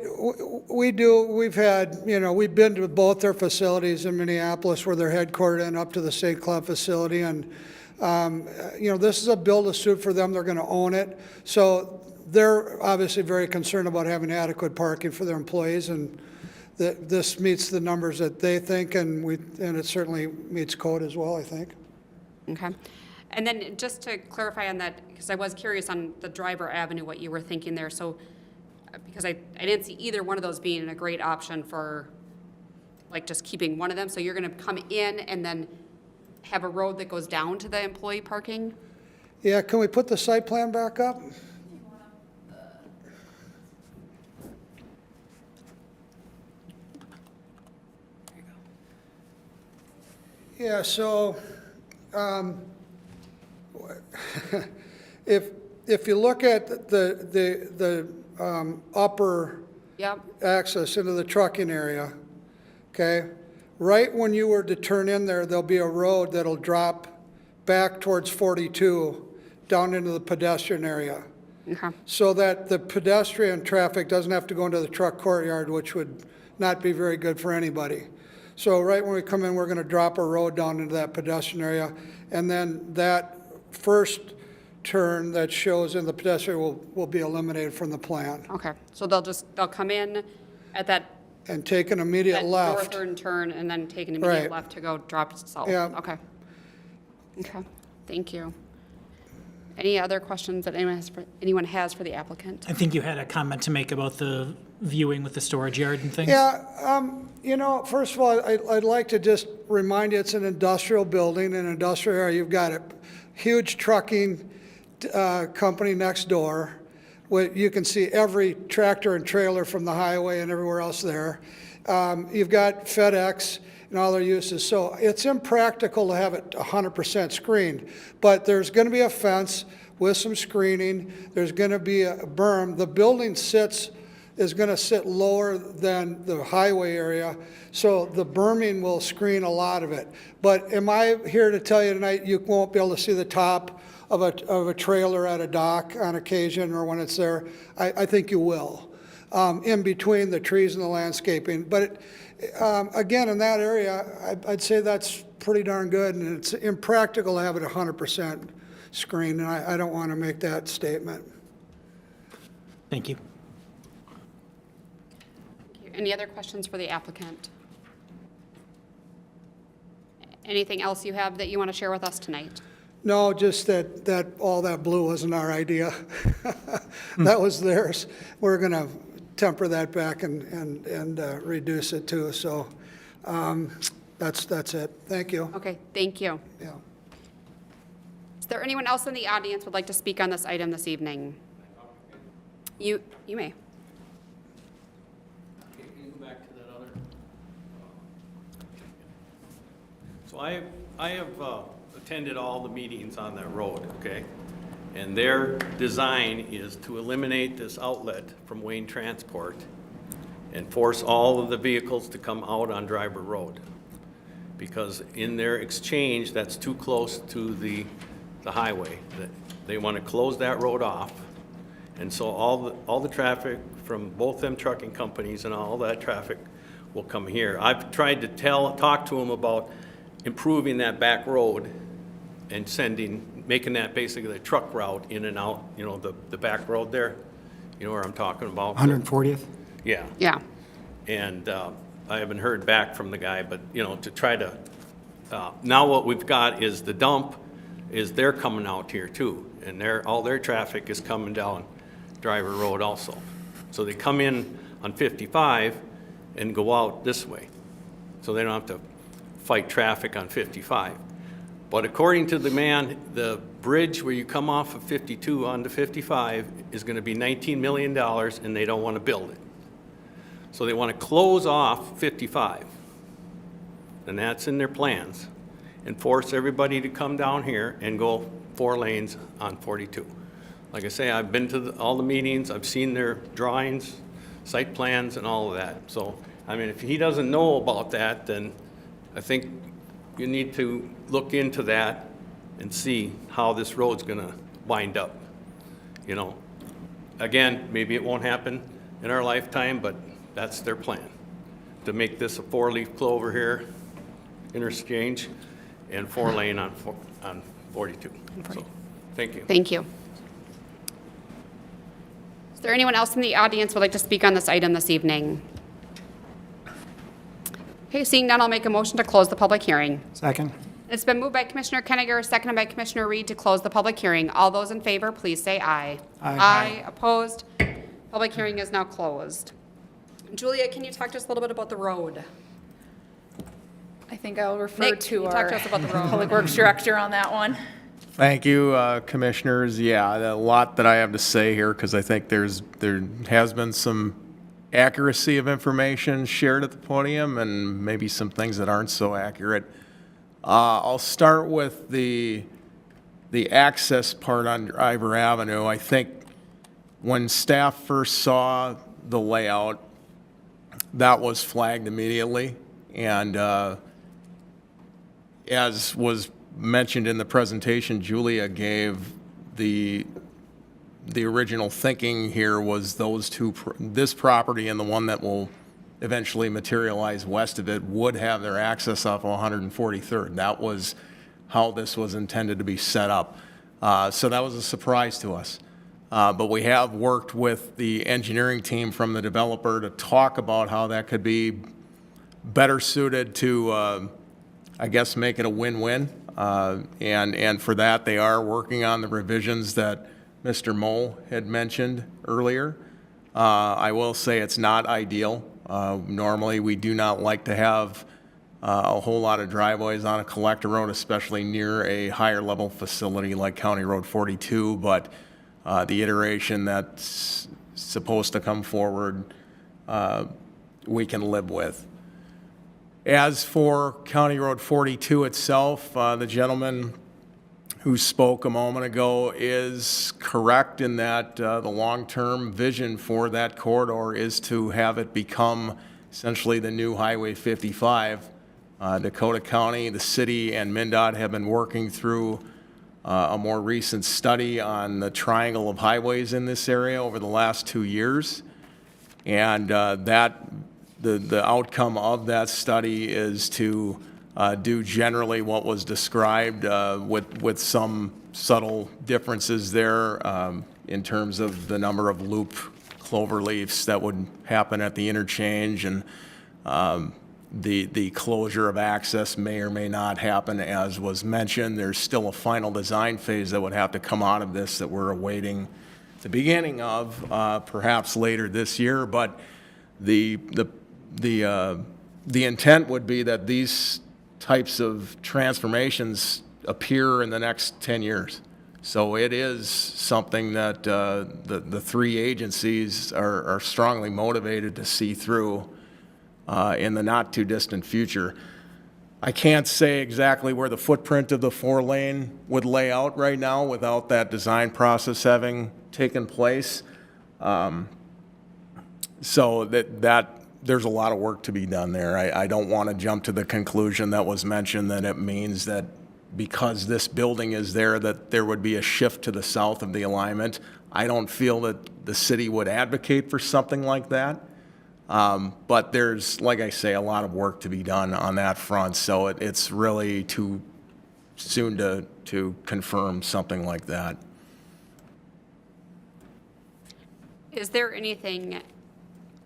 we do. We've had, we've been to both their facilities in Minneapolis where they're headquartered and up to the St. Cloud facility. And, this is a build-to-suit for them. They're going to own it. So they're obviously very concerned about having adequate parking for their employees. And this meets the numbers that they think, and it certainly meets code as well, I think. Okay. And then just to clarify on that, because I was curious on the Driver Avenue, what you were thinking there. So because I didn't see either one of those being a great option for like just keeping one of them. So you're going to come in and then have a road that goes down to the employee parking? Yeah, can we put the site plan back up? Yeah, so if you look at the upper Yep. access into the trucking area, okay? Right when you were to turn in there, there'll be a road that'll drop back towards 42 down into the pedestrian area. Okay. So that the pedestrian traffic doesn't have to go into the truck courtyard, which would not be very good for anybody. So right when we come in, we're going to drop a road down into that pedestrian area, and then that first turn that shows in the pedestrian will be eliminated from the plan. Okay. So they'll come in at that And take an immediate left. northern turn and then take an immediate Right. left to go drop south. Yeah. Okay. Okay. Thank you. Any other questions that anyone has for the applicant? I think you had a comment to make about the viewing with the storage yard and things. Yeah, first of all, I'd like to just remind you, it's an industrial building, an industrial area. You've got a huge trucking company next door. You can see every tractor and trailer from the highway and everywhere else there. You've got FedEx and all their uses. So it's impractical to have it 100% screened. But there's going to be a fence with some screening. There's going to be a berm. The building is going to sit lower than the highway area. So the berming will screen a lot of it. But am I here to tell you tonight you won't be able to see the top of a trailer at a dock on occasion or when it's there? I think you will, in between the trees and the landscaping. But again, in that area, I'd say that's pretty darn good, and it's impractical to have it 100% screened, and I don't want to make that statement. Thank you. Any other questions for the applicant? Anything else you have that you want to share with us tonight? No, just that all that blue wasn't our idea. That was theirs. We're going to temper that back and reduce it too. So that's it. Thank you. Okay, thank you. Yeah. Is there anyone else in the audience would like to speak on this item this evening? You may. Can you go back to that other? So I have attended all the meetings on that road, okay? And their design is to eliminate this outlet from Wayne Transport and force all of the vehicles to come out on Driver Road. Because in their exchange, that's too close to the highway. That they want to close that road off. And so all the traffic from both them trucking companies and all that traffic will come here. I've tried to talk to them about improving that back road and making that basically the truck route in and out, you know, the back road there. You know where I'm talking about? 140th? Yeah. Yeah. And I haven't heard back from the guy, but, you know, to try to, now what we've got is the dump they're coming out here too. And all their traffic is coming down Driver Road also. So they come in on 55 and go out this way. So they don't have to fight traffic on 55. But according to the bridge where you come off of 52 onto 55 is going to be $19 million, and they don't want to build it. So they want to close off 55, and that's in their plans, and force everybody to come down here and go 4 lanes on 42. Like I say, I've been to all the meetings, I've seen their drawings, site plans, and all of that. So, I mean, if he doesn't know about that, then I think you need to look into that and see how this road's gonna wind up, you know. Again, maybe it won't happen in our lifetime, but that's their plan, to make this a 4-leaf clover here, interchange, and 4-lane on 42. So, thank you. Thank you. Is there anyone else in the audience would like to speak on this item this evening? Okay, seeing none, I'll make a motion to close the public hearing. Second? It's been moved by Commissioner Kenninger, seconded by Commissioner Reed to close the public hearing. All those in favor, please say aye. Aye. Opposed? Public hearing is now closed. Julia, can you talk to us a little bit about the road? I think I'll refer Nick, to can you talk our to us about the road? Public Works Director on that one. Thank you, Commissioners. Yeah, a lot that I have to say here because I think there has been some accuracy of information shared at the podium and maybe some things that aren't so accurate. I'll start with the access part on Driver Avenue. I think when staff first saw the layout, that was flagged immediately. And as was mentioned in the presentation Julia gave, the original thinking here was this property and the one that will eventually materialize west of it would have their access off of 143rd. That was how this was intended to be set up. So that was a surprise to us. But we have worked with the engineering team from the developer to talk about how that could be better suited to, I guess, make it a win-win. And for that, they are working on the revisions that Mr. Moe had mentioned earlier. I will say it's not ideal. Normally, we do not like to have a whole lot of driveways on a collector road, especially near a higher level facility like County Road 42, but the iteration that's supposed to come forward, we can live with. As for County Road 42 itself, the gentleman who spoke a moment ago is correct in that the long-term vision for that corridor is to have it become essentially the new Highway 55. Dakota County, the city, and MnDOT have been working through a more recent study on the triangle of highways in this area over the last 2 years. And the outcome of that study is to do generally what was described with some subtle differences there in terms of the number of loop clover leaves that would happen at the interchange and The closure of access may or may not happen, as was mentioned. There's still a final design phase that would have to come out of this that we're awaiting the beginning of, perhaps later this year. But the intent would be that these types of transformations appear in the next 10 years. So it is something that the three agencies are strongly motivated to see through in the not-too-distant future. I can't say exactly where the footprint of the 4-lane would lay out right now without that design process having taken place. So that there's a lot of work to be done there. I don't want to jump to the conclusion that was mentioned that it means that because this building is there, that there would be a shift to the south of the alignment. I don't feel that the city would advocate for something like that. But there's, like I say, a lot of work to be done on that front. So it's really too soon to confirm something like that. Is there anything,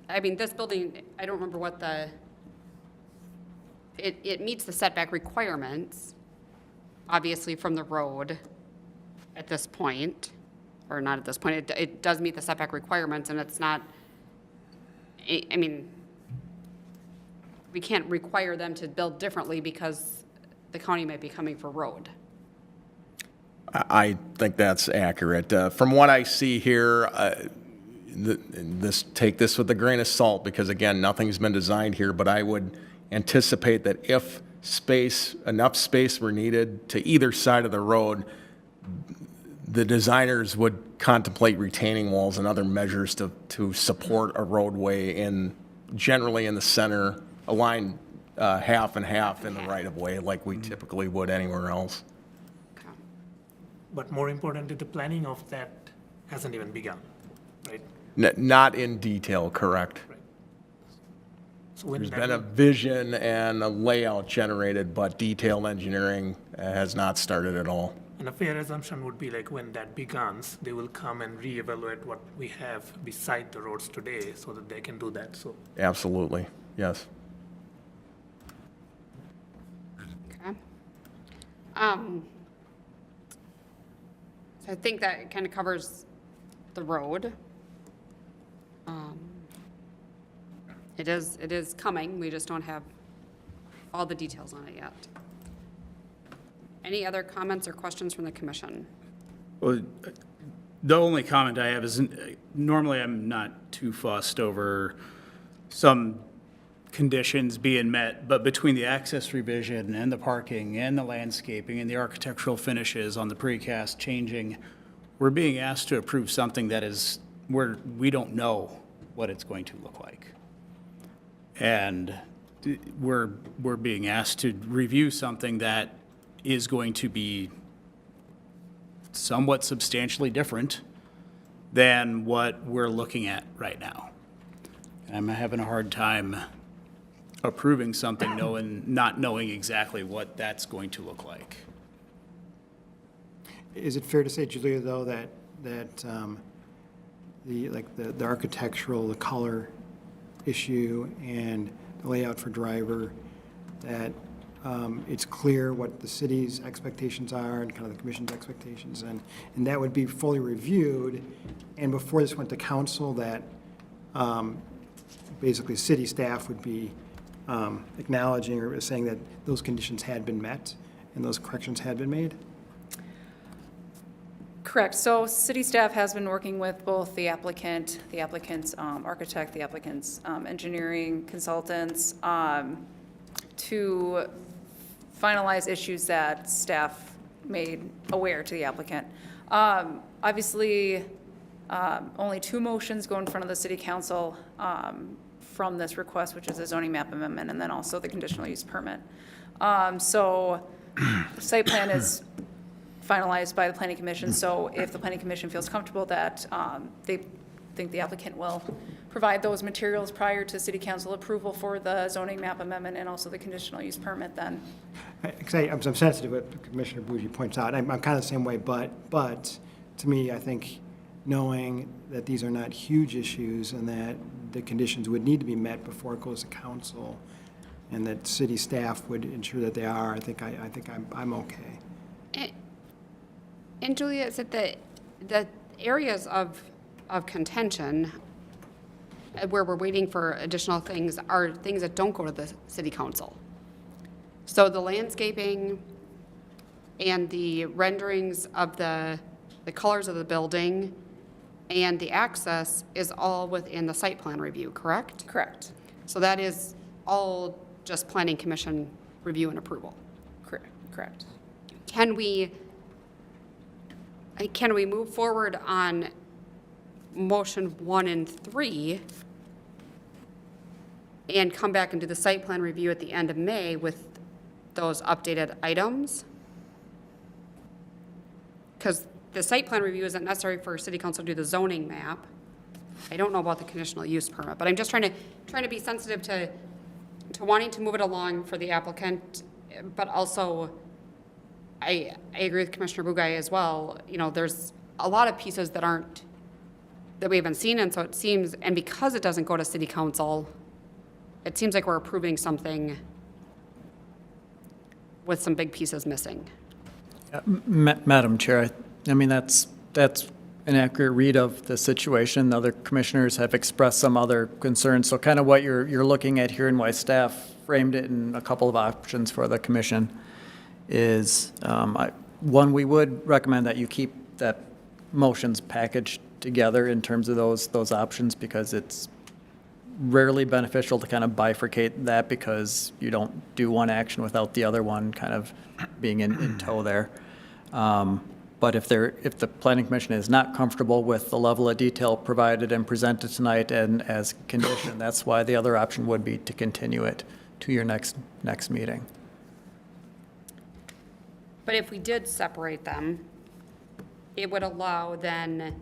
I mean, this building, I don't remember what it meets the setback requirements, obviously from the road at this point, or not at this point, it does meet the setback requirements, and it's not, I mean, we can't require them to build differently because the county might be coming for road. I think that's accurate. From what I see here, take this with a grain of salt, because again, nothing's been designed here, but I would anticipate that if enough space were needed to either side of the road, the designers would contemplate retaining walls and other measures to support a roadway generally in the center, aligned half and half in the right of way like we typically would anywhere else. Okay. But more importantly, the planning of that hasn't even begun, right? Not in detail, correct. Right. So when There's that been a vision and a layout generated, but detailed engineering has not started at all. And a fair assumption would be like when that begins, they will come and reevaluate what we have beside the roads today so that they can do that. So Absolutely, yes. Okay. So I think that kind of covers the road. It is coming, we just don't have all the details on it yet. Any other comments or questions from the commission? Well, the only comment I have is, normally I'm not too fussed over some conditions being met, but between the access revision and the parking and the landscaping and the architectural finishes on the precast changing, we're being asked to approve something that is where we don't know what it's going to look like. And we're being asked to review something that is going to be somewhat substantially different than what we're looking at right now. And I'm having a hard time approving something not knowing exactly what that's going to look like. Is it fair to say, Julia, though, that the architectural, the color issue and the layout for driver, that it's clear what the city's expectations are and kind of the commission's expectations, and that would be fully reviewed, and before this went to council, that basically city staff would be acknowledging or saying that those conditions had been met and those corrections had been made? Correct. So city staff has been working with both the applicant, the applicant's architect, the applicant's engineering consultants to finalize issues that staff made aware to the applicant. Obviously, only 2 motions go in front of the city council from this request, which is a zoning map amendment and then also the conditional use permit. So the site plan is finalized by the planning commission, so if the planning commission feels comfortable that they think the applicant will provide those materials prior to city council approval for the zoning map amendment and also the conditional use permit, then. I'm sensitive what Commissioner Bougie points out. I'm kind of the same way, but to me, I think knowing that these are not huge issues and that the conditions would need to be met before it goes to council, and that city staff would ensure that they are, I think I'm okay. And Julia, is it the areas of contention where we're waiting for additional things are things that don't go to the city council? So the landscaping and the renderings of the colors of the building and the access is all within the site plan review, correct? Correct. So that is all just planning commission review and approval. Correct. Can we move forward on motion 1 and 3 and come back and do the site plan review at the end of May with those updated items? Because the site plan review isn't necessary for city council to do the zoning map. I don't know about the conditional use permit, but I'm just trying to be sensitive to wanting to move it along for the applicant, but also I agree with Commissioner Bugай as well. You know, there's a lot of pieces that we haven't seen, and so it seems, and because it doesn't go to city council, it seems like we're approving something with some big pieces missing. Madam Chair, I mean, that's an accurate read of the situation. Other commissioners have expressed some other concerns. So kind of what you're looking at here and why staff framed it in a couple of options for the commission is, one, we would recommend that you keep that motions packaged together in terms of those options, because it's rarely beneficial to kind of bifurcate that, because you don't do one action without the other one kind of being in tow there. But if the planning commission is not comfortable with the level of detail provided and presented tonight and as conditioned, that's why the other option would be to continue it to your next meeting. But if we did separate them, it would allow then,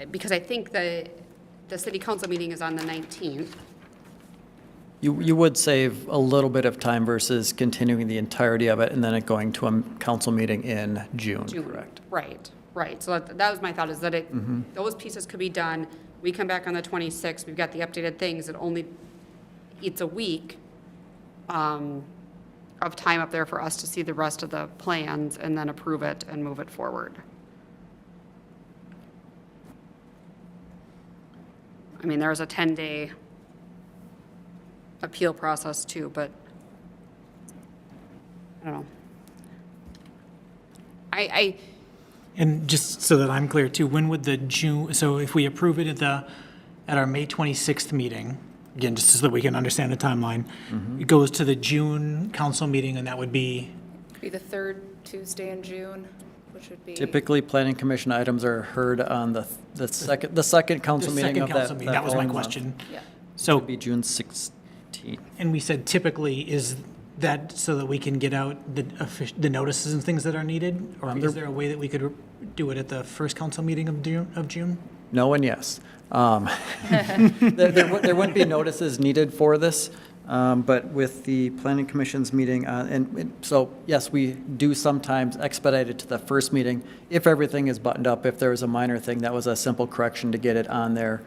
because I think the city council meeting is on the 19th. You would save a little bit of time versus continuing the entirety of it and then it going to a council meeting in June, correct? Right. So that was my thought, is that those pieces could be done. We come back on the 26th, we've got the updated things. It only eats a week of time up there for us to see the rest of the plans and then approve it and move it forward. I mean, there's a 10-day appeal process too, but I don't know. And just so that I'm clear too, when would the June, so if we approve it at our May 26th meeting, again, just so that we can understand the timeline, it goes to the June council meeting, and that would be? Be the third Tuesday in June, which would be. Typically, planning commission items are heard on the second council meeting of that. That was my question. Yeah. So, Would be June 16th. and we said typically, is that so that we can get out the notices and things that are needed? Or is there a way that we could do it at the first council meeting of June? No and yes. There wouldn't be notices needed for this, but with the planning commission's meeting, and so, yes, we do sometimes expedite it to the first meeting if everything is buttoned up. If there was a minor thing, that was a simple correction to get it on there,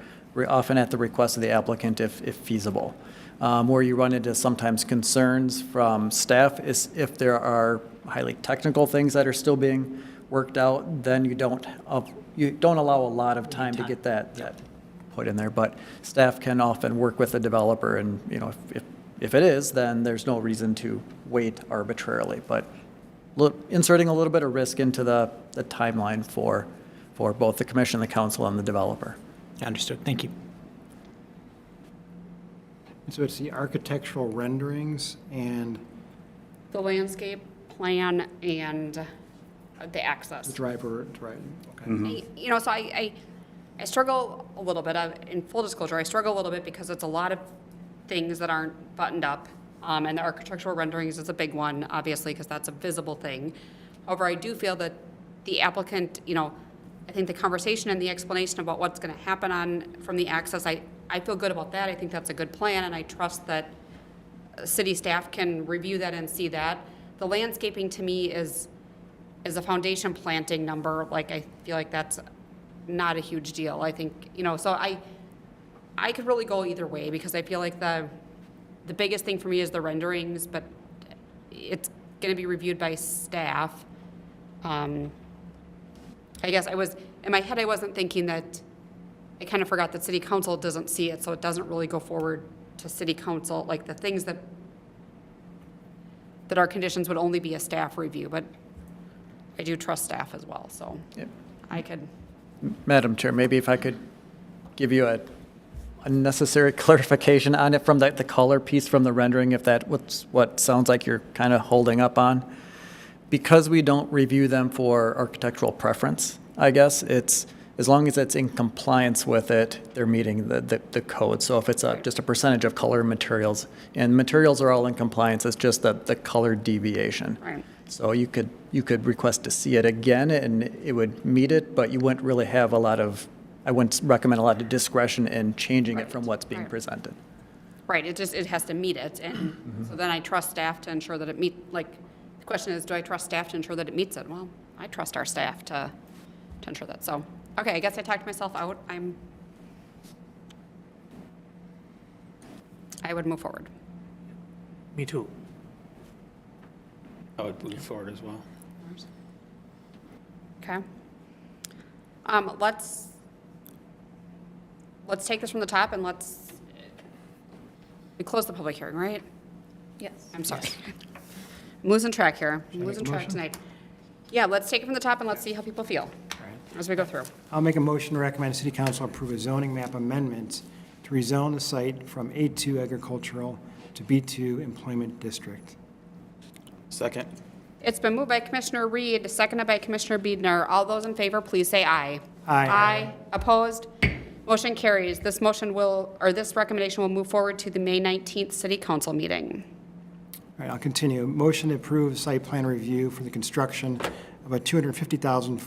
often at the request of the applicant if feasible. Where you run into sometimes concerns from staff is if there are highly technical things that are still being worked out, then you don't allow a lot of time to get that put in there. But staff can often work with the developer, and if it is, then there's no reason to wait arbitrarily. But inserting a little bit of risk into the timeline for both the commission, the council, and the developer. Understood. Thank you. So it's the architectural renderings and The landscape plan and the access. the driver, okay. So I struggle a little bit, in full disclosure, I struggle a little bit because it's a lot of things that aren't buttoned up. And the architectural renderings is a big one, obviously, because that's a visible thing. However, I do feel that the applicant, I think the conversation and the explanation about what's going to happen from the access, I feel good about that. I think that's a good plan, and I trust that city staff can review that and see that. The landscaping to me is a foundation planting number. Like, I feel like that's not a huge deal. I think, so I could really go either way, because I feel like the the biggest thing for me is the renderings, but it's going to be reviewed by staff. I guess in my head, I wasn't thinking that, I kind of forgot that city council doesn't see it, so it doesn't really go forward to city council, like the things that our conditions would only be a staff review, but I do trust staff as well, so Yep. I could. Madam Chair, maybe if I could give you a necessary clarification on it from the color piece from the rendering, if that what sounds like you're kind of holding up on. Because we don't review them for architectural preference, I guess, it's, as long as it's in compliance with it, they're meeting the code. So if it's just a percentage of color materials, and materials are all in compliance, it's just the color deviation. Right. So you could request to see it again, and it would meet it, but you wouldn't really have I wouldn't recommend a lot of discretion in changing it from what's being presented. Right, it has to meet it, and so then I trust staff to ensure that it the question is, do I trust staff to ensure that it meets it? Well, I trust our staff to ensure that, so, okay, I guess I talked myself out. I would move forward. Me too. I would move forward as well. Okay. Let's take this from the top and we close the public hearing, right? Yes. I'm sorry. I'm losing track here. I'm losing track tonight. Yeah, let's take it from the top and let's see how people feel as we go through. I'll make a motion to recommend City Council approve a zoning map amendment to rezone the site from A2 agricultural to B2 employment district. Second. It's been moved by Commissioner Reed, seconded by Commissioner Biedner. All those in favor, please say aye. Aye. Aye. Opposed? Motion carries. This recommendation will move forward to the May 19th City Council meeting. All right, I'll continue. Motion to approve site plan review for the construction of a 250,000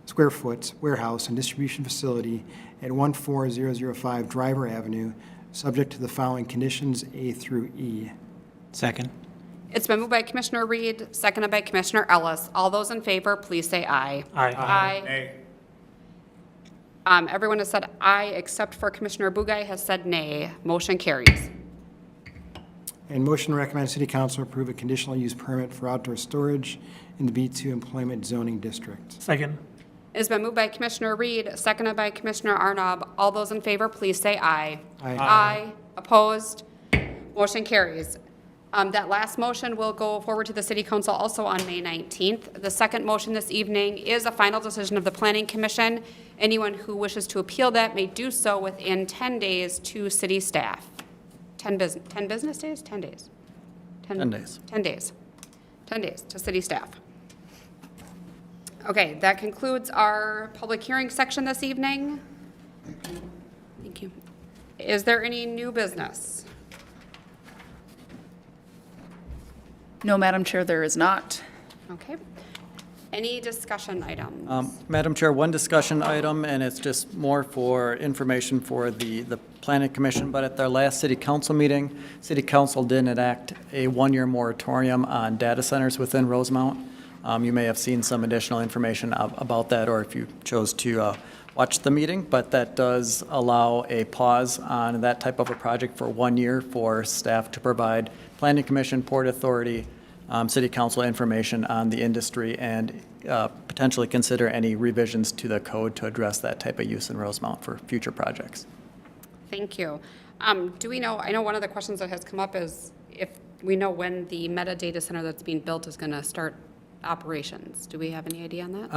square foot warehouse and distribution facility at 14005 Driver Avenue, subject to the following conditions A through E. Second. It's been moved by Commissioner Reed, seconded by Commissioner Ellis. All those in favor, please say aye. Aye. Aye. Everyone has said aye, except for Commissioner Bugай has said nay. Motion carries. And motion to recommend City Council approve a conditional use permit for outdoor storage in the B2 employment zoning district. Second. It's been moved by Commissioner Reed, seconded by Commissioner Arnob. All those in favor, please say aye. Aye. Aye. Opposed? Motion carries. That last motion will go forward to the City Council also on May 19th. The second motion this evening is a final decision of the Planning Commission. Anyone who wishes to appeal that may do so within 10 days to city staff. 10 business days? 10 days. 10 days. 10 days. 10 days to city staff. Okay, that concludes our public hearing section this evening. Thank you. Is there any new business? No, Madam Chair, there is not. Okay. Any discussion items? Madam Chair, one discussion item, and it's just more for information for the Planning Commission, but at their last City Council meeting, City Council did enact a one-year moratorium on data centers within Rosemount. You may have seen some additional information about that, or if you chose to watch the meeting, but that does allow a pause on that type of a project for 1 year for staff to provide Planning Commission, Port Authority, City Council information on the industry and potentially consider any revisions to the code to address that type of use in Rosemount for future projects. Thank you. Do we know, I know one of the questions that has come up is if we know when the Meta data center that's being built is going to start operations. Do we have any idea on that?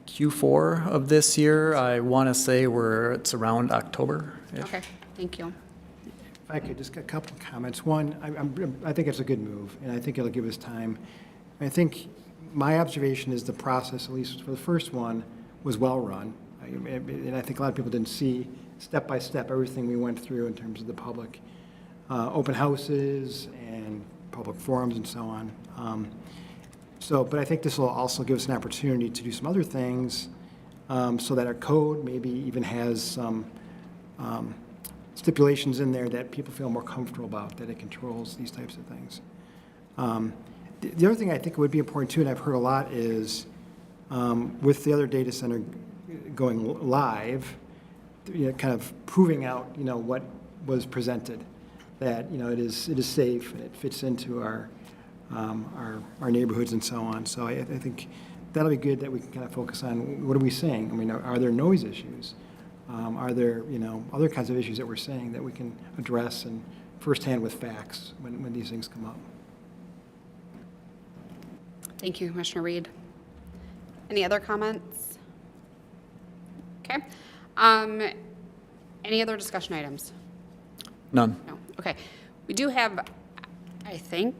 Q4 of this year, I want to say it's around October. Okay, thank you. If I could, just a couple of comments. One, I think it's a good move, and I think it'll give us time. I think my observation is the process, at least for the first one, was well-run. And I think a lot of people didn't see step by step everything we went through in terms of the public open houses and public forums and so on. But I think this will also give us an opportunity to do some other things so that our code maybe even has some stipulations in there that people feel more comfortable about, that it controls these types of things. The other thing I think would be important too, and I've heard a lot, is with the other data center going live, kind of proving out, what was presented. that, it is safe and it fits into our neighborhoods and so on. So I think that'll be good that we can kind of focus on, what are we saying? I mean, are there noise issues? Are there, other kinds of issues that we're saying that we can address and firsthand with facts when these things come up? Thank you, Commissioner Reed. Any other comments? Okay. Any other discussion items? None. No. Okay. We do have, I'm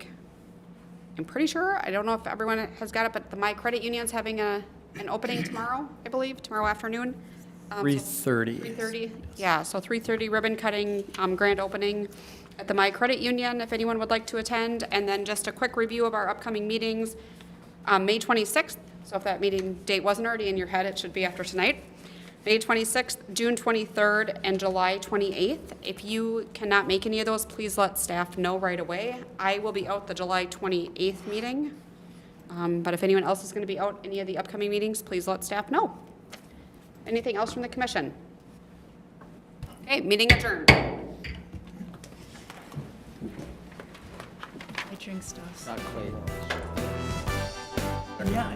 pretty sure, I don't know if everyone has got it, but the My Credit Union's having an opening tomorrow, I believe, tomorrow afternoon. 3:30. 3:30, yeah, so 3:30 ribbon cutting, grand opening at the My Credit Union, if anyone would like to attend. And then just a quick review of our upcoming meetings. May 26th, so if that meeting date wasn't already in your head, it should be after tonight. May 26th, June 23rd, and July 28th. If you cannot make any of those, please let staff know right away. I will be out the July 28th meeting, but if anyone else is going to be out any of the upcoming meetings, please let staff know. Anything else from the commission? Okay, meeting adjourned. I drink stuff. Not quite. Yeah.